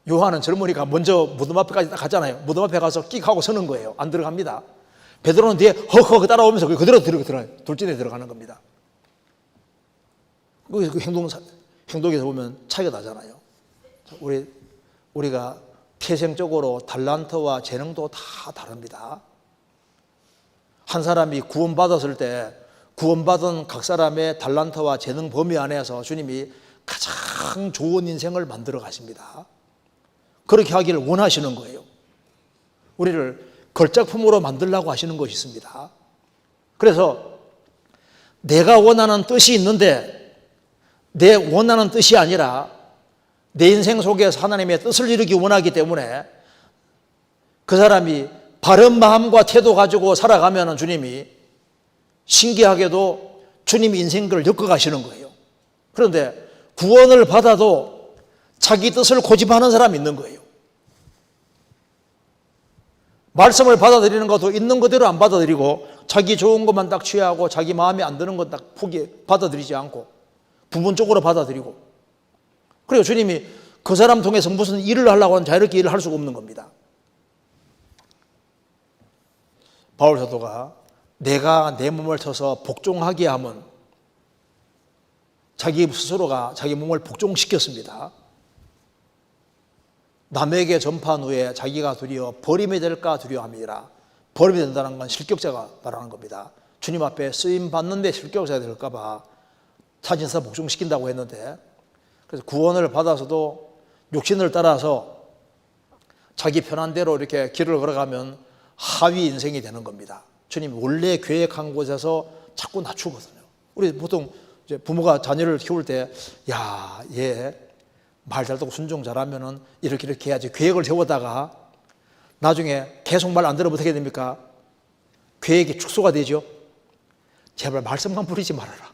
요한은 젊으니까 먼저 무덤 앞에까지 갔잖아요. 무덤 앞에 가서 끽 하고 서는 거예요. 안 들어갑니다. 베드로는 뒤에 헉헉 따라오면서 그대로 들어가요. 돌진에 들어가는 겁니다. 그 행동에서 보면 차이가 나잖아요. 우리가 태생적으로 달란트와 재능도 다 다릅니다. 한 사람이 구원받았을 때 구원받은 각 사람의 달란트와 재능 범위 안에서 주님이 가장 좋은 인생을 만들어 가십니다. 그렇게 하기를 원하시는 거예요. 우리를 걸작품으로 만들려고 하시는 것이 있습니다. 그래서 내가 원하는 뜻이 있는데 내 원하는 뜻이 아니라 내 인생 속에서 하나님의 뜻을 이루기 원하기 때문에 그 사람이 바른 마음과 태도 가지고 살아가면 주님이 신기하게도 주님이 인생을 엮어가시는 거예요. 그런데 구원을 받아도 자기 뜻을 고집하는 사람이 있는 거예요. 말씀을 받아들이는 것도 있는 그대로 안 받아들이고 자기 좋은 것만 딱 취하고 자기 마음에 안 드는 것 딱 받아들이지 않고 부분적으로 받아들이고, 그리고 주님이 그 사람 통해서 무슨 일을 하려고 하는 자유롭게 일을 할 수가 없는 겁니다. 바울 사도가 내가 내 몸을 쳐서 복종하게 하면 자기 스스로가 자기 몸을 복종시켰습니다. 남에게 전파한 후에 자기가 두려워 버림이 될까 두려워함이라. 버림이 된다는 건 실격자가 말하는 겁니다. 주님 앞에 쓰임 받는데 실격자가 될까 봐 자진서 복종시킨다고 했는데, 그래서 구원을 받아서도 육신을 따라서 자기 편한 대로 이렇게 길을 걸어가면 하위 인생이 되는 겁니다. 주님이 원래 계획한 곳에서 자꾸 낮추거든요. 우리 보통 이제 부모가 자녀를 키울 때, 야, 얘 말 잘 듣고 순종 잘하면은 이렇게 해야지 계획을 세우다가 나중에 계속 말 안 들으면 어떻게 됩니까? 계획이 축소가 되죠. 제발 말씀만 부리지 말아라.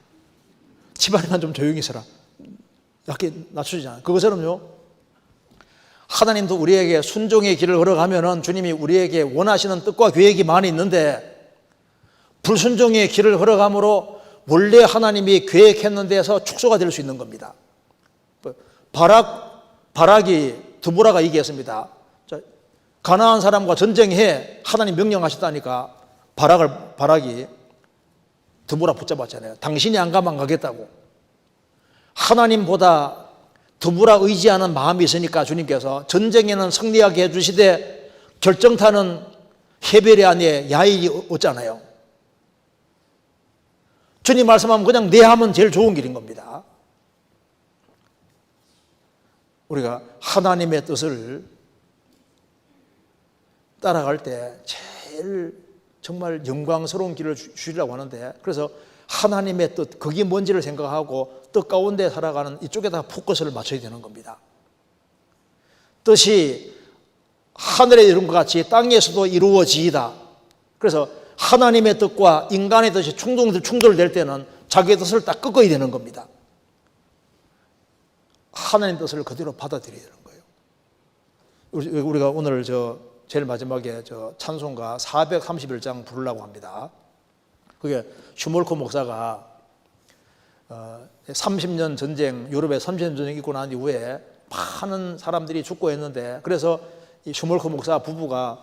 집안에만 좀 조용히 있어라. 약간 낮추잖아요. 그것처럼요, 하나님도 우리에게 순종의 길을 걸어가면은 주님이 우리에게 원하시는 뜻과 계획이 많이 있는데, 불순종의 길을 걸어감으로 원래 하나님이 계획했는 데서 축소가 될 수 있는 겁니다. 바락이 드보라가 얘기했습니다. 가나안 사람과 전쟁해 하나님 명령하셨다니까 바락이 드보라 붙잡았잖아요. 당신이 안 가면 안 가겠다고. 하나님보다 드보라 의지하는 마음이 있으니까 주님께서 전쟁에는 승리하게 해주시되 결정타는 해벨이 아니에 야일이 없잖아요. 주님 말씀하면 그냥 네 하면 제일 좋은 길인 겁니다. 우리가 하나님의 뜻을 따라갈 때 제일 정말 영광스러운 길을 주시려고 하는데, 그래서 하나님의 뜻, 그게 뭔지를 생각하고 뜻 가운데 살아가는 이쪽에다 포커스를 맞춰야 되는 겁니다. 뜻이 하늘에 이룬 것 같이 땅에서도 이루어지이다. 그래서 하나님의 뜻과 인간의 뜻이 충돌될 때는 자기의 뜻을 딱 꺾어야 되는 겁니다. 하나님 뜻을 그대로 받아들여야 되는 거예요. 우리가 오늘 제일 마지막에 찬송가 431장 부르려고 합니다. 그게 슈몰크 목사가 30년 전쟁, 유럽에 30년 전쟁 있고 난 이후에 많은 사람들이 죽고 했는데, 그래서 이 슈몰크 목사 부부가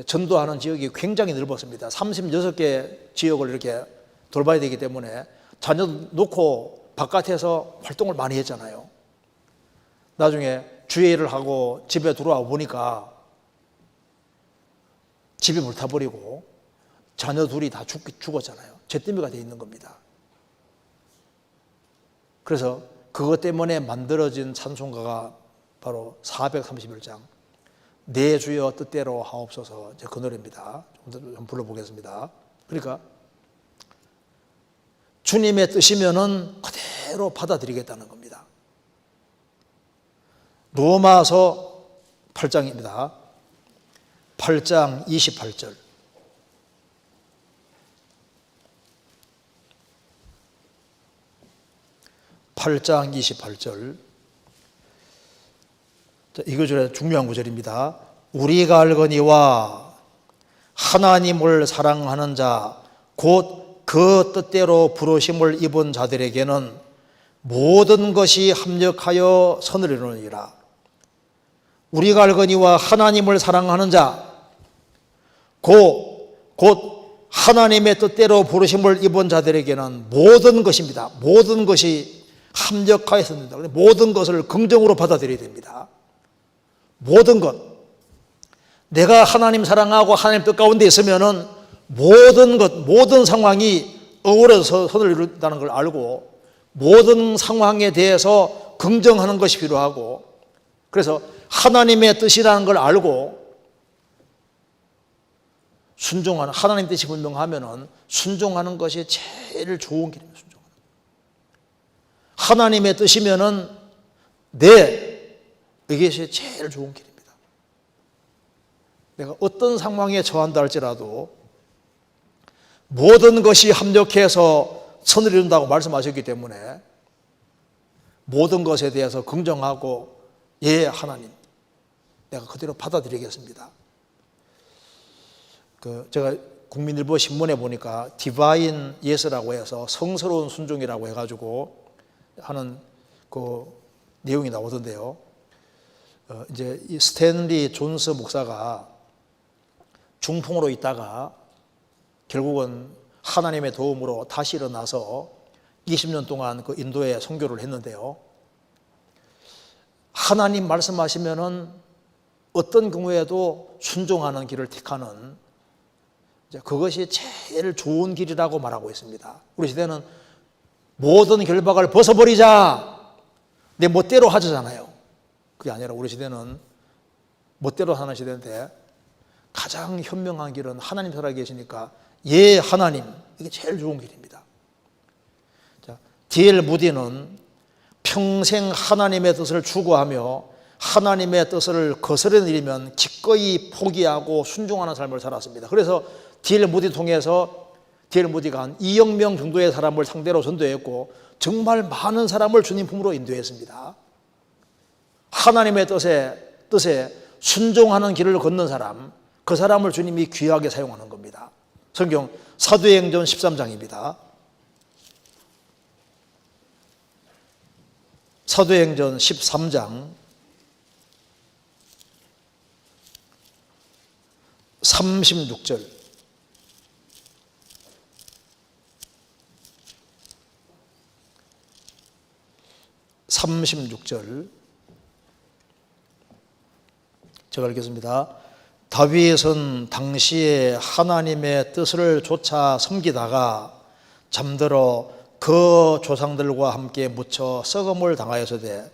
전도하는 지역이 굉장히 넓었습니다. 36개 지역을 이렇게 돌봐야 되기 때문에 자녀 놓고 바깥에서 활동을 많이 했잖아요. 나중에 주일을 하고 집에 들어와 보니까 집이 불타버리고 자녀 둘이 다 죽었잖아요. 잿더미가 되어 있는 겁니다. 그래서 그것 때문에 만들어진 찬송가가 바로 431장 내 주여 뜻대로 하옵소서, 그 노래입니다. 좀 불러보겠습니다. 그러니까 주님의 뜻이면은 그대로 받아들이겠다는 겁니다. 로마서 8장입니다. 8장 28절. 이 구절은 중요한 구절입니다. 우리가 알거니와 하나님을 사랑하는 자 곧 그 뜻대로 부르심을 입은 자들에게는 모든 것이 합력하여 선을 이루느니라. 우리가 알거니와 하나님을 사랑하는 자 곧 하나님의 뜻대로 부르심을 입은 자들에게는 모든 것입니다. 모든 것이 합력하여 선을, 모든 것을 긍정으로 받아들여야 됩니다. 모든 것. 내가 하나님 사랑하고 하나님 뜻 가운데 있으면은 모든 것, 모든 상황이 어우러져서 선을 이룬다는 걸 알고 모든 상황에 대해서 긍정하는 것이 필요하고, 그래서 하나님의 뜻이라는 걸 알고 순종하는, 하나님 뜻이 분명하면은 순종하는 것이 제일 좋은 길입니다. 순종하는. 하나님의 뜻이면은 이것이 제일 좋은 길입니다. 내가 어떤 상황에 처한다 할지라도 모든 것이 합력해서 선을 이룬다고 말씀하셨기 때문에 모든 것에 대해서 긍정하고, 예, 하나님, 내가 그대로 받아들이겠습니다. 제가 국민일보 신문에 보니까 디바인 예스라고 해서 성스러운 순종이라고 해가지고 하는 그 내용이 나오던데요. 이제 이 스탠리 존스 목사가 중풍으로 있다가 결국은 하나님의 도움으로 다시 일어나서 20년 동안 그 인도에 선교를 했는데요. 하나님 말씀하시면은 어떤 경우에도 순종하는 길을 택하는, 그것이 제일 좋은 길이라고 말하고 있습니다. 우리 시대는 모든 결박을 벗어버리자, 내 멋대로 하자잖아요. 그게 아니라 우리 시대는 멋대로 하는 시대인데 가장 현명한 길은 하나님 살아계시니까, 예, 하나님, 이게 제일 좋은 길입니다. D.L. 무디는 평생 하나님의 뜻을 추구하며 하나님의 뜻을 거스르려면 기꺼이 포기하고 순종하는 삶을 살았습니다. 그래서 D.L. 무디 통해서 D.L. 무디가 한 2억 명 정도의 사람을 상대로 전도했고 정말 많은 사람을 주님 품으로 인도했습니다. 하나님의 뜻에 순종하는 길을 걷는 사람, 그 사람을 주님이 귀하게 사용하는 겁니다. 성경 사도행전 13장입니다. 사도행전 13장 36절. 제가 읽겠습니다. 다윗은 당시에 하나님의 뜻을 조차 섬기다가 잠들어 그 조상들과 함께 묻혀 썩음을 당하였으되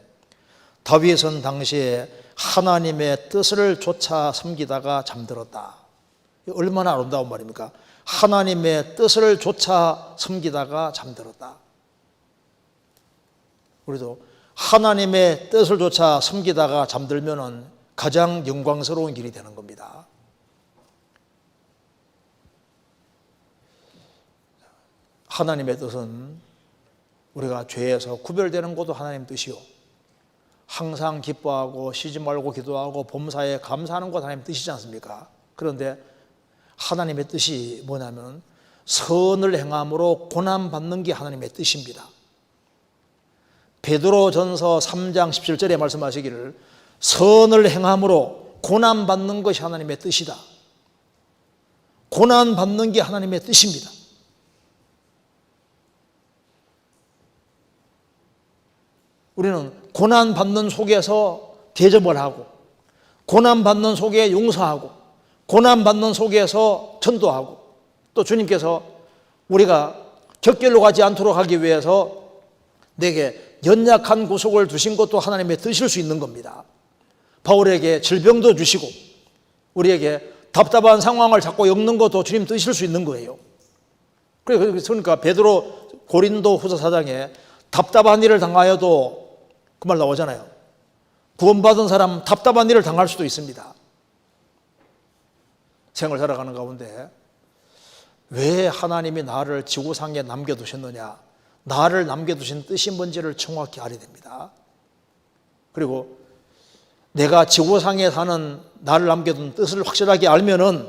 다윗은 당시에 하나님의 뜻을 조차 섬기다가 잠들었다. 얼마나 아름다운 말입니까? 하나님의 뜻을 조차 섬기다가 잠들었다. 우리도 하나님의 뜻을 조차 섬기다가 잠들면은 가장 영광스러운 길이 되는 겁니다. 하나님의 뜻은 우리가 죄에서 구별되는 것도 하나님 뜻이요, 항상 기뻐하고 쉬지 말고 기도하고 범사에 감사하는 것 하나님 뜻이지 않습니까? 그런데 하나님의 뜻이 뭐냐면 선을 행함으로 고난받는 게 하나님의 뜻입니다. 베드로전서 3장 17절에 말씀하시기를 선을 행함으로 고난받는 것이 하나님의 뜻이다. 고난받는 게 하나님의 뜻입니다. 우리는 고난받는 속에서 대접을 하고, 고난받는 속에 용서하고, 고난받는 속에서 전도하고, 또 주님께서 우리가 격결로 가지 않도록 하기 위해서 내게 연약한 구속을 두신 것도 하나님의 뜻일 수 있는 겁니다. 바울에게 질병도 주시고 우리에게 답답한 상황을 자꾸 엮는 것도 주님 뜻일 수 있는 거예요. 그러니까 베드로 고린도 후서 4장에 답답한 일을 당하여도 그 말 나오잖아요. 구원받은 사람 답답한 일을 당할 수도 있습니다. 생을 살아가는 가운데 왜 하나님이 나를 지구상에 남겨두셨느냐, 나를 남겨두신 뜻이 뭔지를 정확히 알아야 됩니다. 그리고 내가 지구상에 사는 나를 남겨둔 뜻을 확실하게 알면은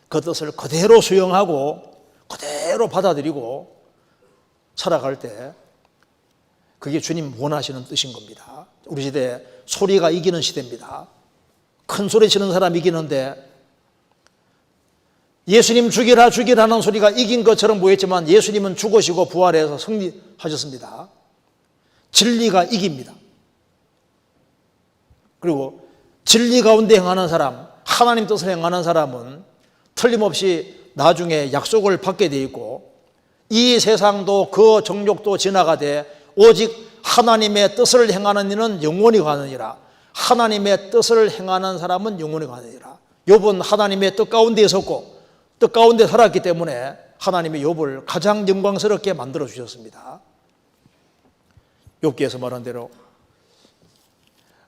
그 뜻을 그대로 수용하고 그대로 받아들이고 살아갈 때 그게 주님 원하시는 뜻인 겁니다. 우리 시대에 소리가 이기는 시대입니다. 큰 소리 치는 사람 이기는데 예수님 죽이라 죽이라는 소리가 이긴 것처럼 보였지만 예수님은 죽으시고 부활해서 승리하셨습니다. 진리가 이깁니다. 그리고 진리 가운데 행하는 사람, 하나님 뜻을 행하는 사람은 틀림없이 나중에 약속을 받게 돼 있고 이 세상도 그 정욕도 지나가되 오직 하나님의 뜻을 행하는 이는 영원히 가느니라. 하나님의 뜻을 행하는 사람은 영원히 가느니라. 욥은 하나님의 뜻 가운데 있었고 뜻 가운데 살았기 때문에 하나님이 욥을 가장 영광스럽게 만들어 주셨습니다. 욥기에서 말한 대로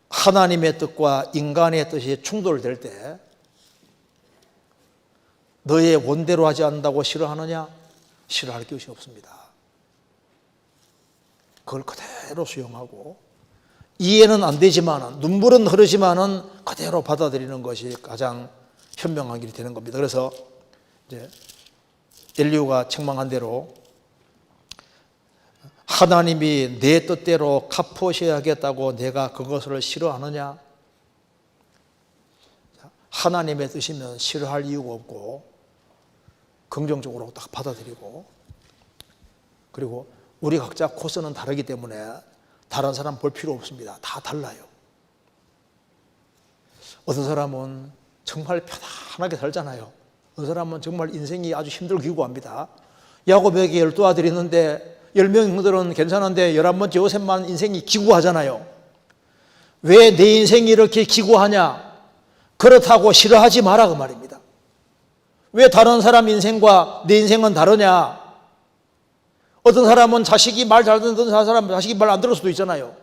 하나님의 뜻과 인간의 뜻이 충돌될 때 너의 원대로 하지 않는다고 싫어하느냐? 싫어할 것이 없습니다. 그걸 그대로 수용하고 이해는 안 되지만 눈물은 흐르지만은 그대로 받아들이는 것이 가장 현명한 길이 되는 겁니다. 그래서 이제 엘리후가 책망한 대로 하나님이 내 뜻대로 갚으셔야겠다고 내가 그것을 싫어하느냐? 하나님의 뜻이면 싫어할 이유가 없고 긍정적으로 딱 받아들이고, 그리고 우리 각자 코스는 다르기 때문에 다른 사람 볼 필요 없습니다. 다 달라요. 어떤 사람은 정말 편안하게 살잖아요. 어떤 사람은 정말 인생이 아주 힘들고 기고합니다. 야곱에게 12아들이 있는데 10명 형들은 괜찮은데 11번째 요셉만 인생이 기고하잖아요. 왜 내 인생이 이렇게 기고하냐? 그렇다고 싫어하지 마라 그 말입니다. 왜 다른 사람 인생과 내 인생은 다르냐? 어떤 사람은 자식이 말 잘 듣는 사람은 자식이 말 안 들을 수도 있잖아요.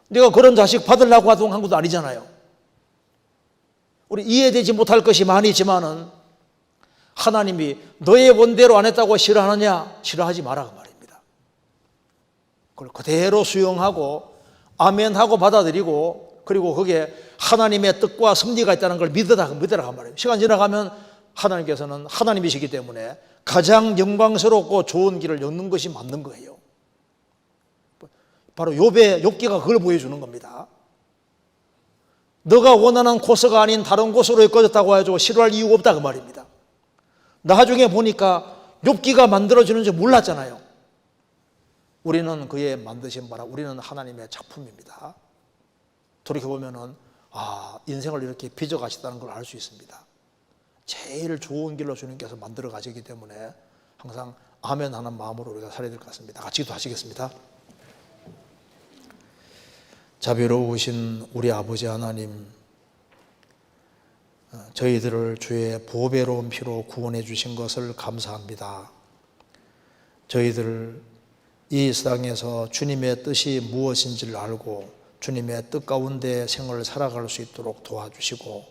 내가 그런 자식 받으려고 한 것도 아니잖아요. 우리 이해되지 못할 것이 많이 있지만은 하나님이 너의 원대로 안 했다고 싫어하느냐? 싫어하지 마라 그 말입니다. 그걸 그대로 수용하고 아멘하고 받아들이고, 그리고 거기에 하나님의 뜻과 섭리가 있다는 걸 믿으라 그 말이에요. 시간 지나가면 하나님께서는 하나님이시기 때문에 가장 영광스럽고 좋은 길을 엮는 것이 맞는 거예요. 바로 욥기가 그걸 보여주는 겁니다. 너가 원하는 코스가 아닌 다른 곳으로 엮어졌다고 해도 싫어할 이유가 없다 그 말입니다. 나중에 보니까 욥기가 만들어지는 줄 몰랐잖아요. 우리는 그의 만드신 바라, 우리는 하나님의 작품입니다. 돌이켜보면은 인생을 이렇게 빚어 가시다는 걸 알 수 있습니다. 제일 좋은 길로 주님께서 만들어 가시기 때문에 항상 아멘 하는 마음으로 우리가 살아야 될 것 같습니다. 같이 기도하시겠습니다. 자비로우신 우리 아버지 하나님, 저희들을 주의 보배로운 피로 구원해 주신 것을 감사합니다. 저희들 이 세상에서 주님의 뜻이 무엇인지를 알고 주님의 뜻 가운데 생을 살아갈 수 있도록 도와주시고,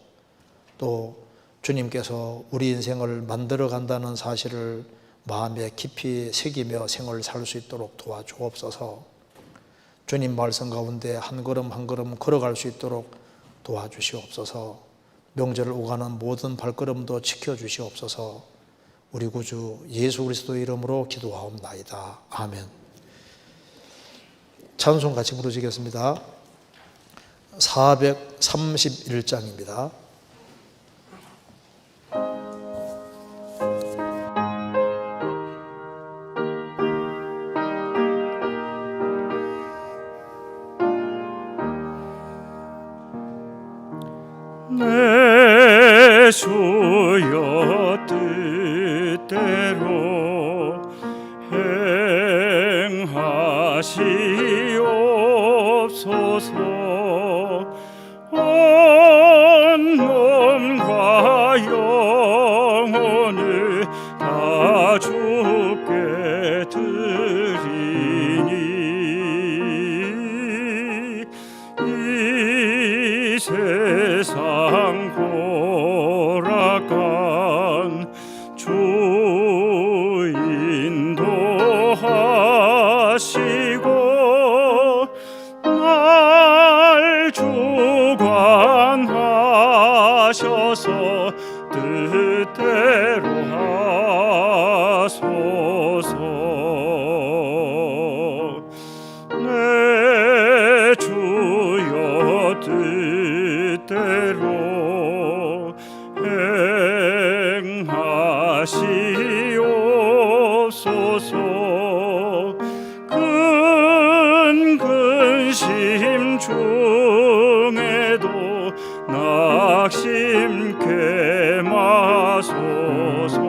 또 주님께서 우리 인생을 만들어 간다는 사실을 마음에 깊이 새기며 생을 살 수 있도록 도와주옵소서. 주님 말씀 가운데 한 걸음 한 걸음 걸어갈 수 있도록 도와주시옵소서. 명절을 오가는 모든 발걸음도 지켜주시옵소서. 우리 구주 예수 그리스도의 이름으로 기도하옵나이다. 아멘. 찬송 같이 부르시겠습니다. 431장입니다. 내 주여 뜻대로 행하시옵소서. 온 몸과 영혼을 다 주께 드리니 이 세상 고락한 주 인도하시고 날 주관하셔서 뜻대로 하소서. 내 주여 뜻대로 행하시옵소서. 큰 근심 중에도 낙심케 마소서.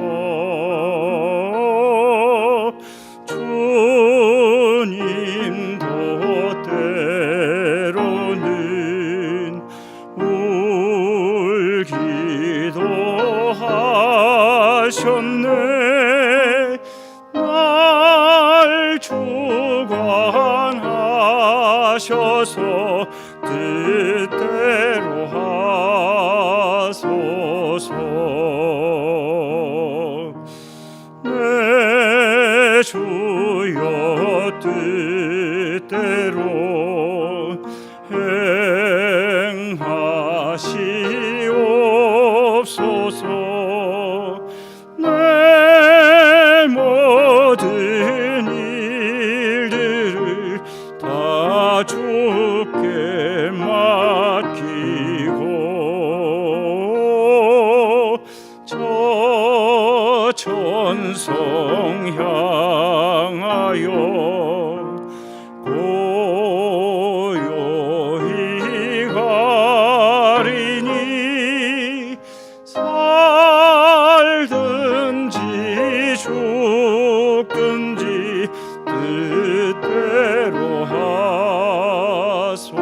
주님도 때로는 울기도 하셨네. 날 주관하셔서 뜻대로 하소서. 내 주여 뜻대로 행하시옵소서. 내 모든 일들을 다 주께 맡기고 저 천성 향하여 고요히 가리니 살든지 죽든지 뜻대로 하소서.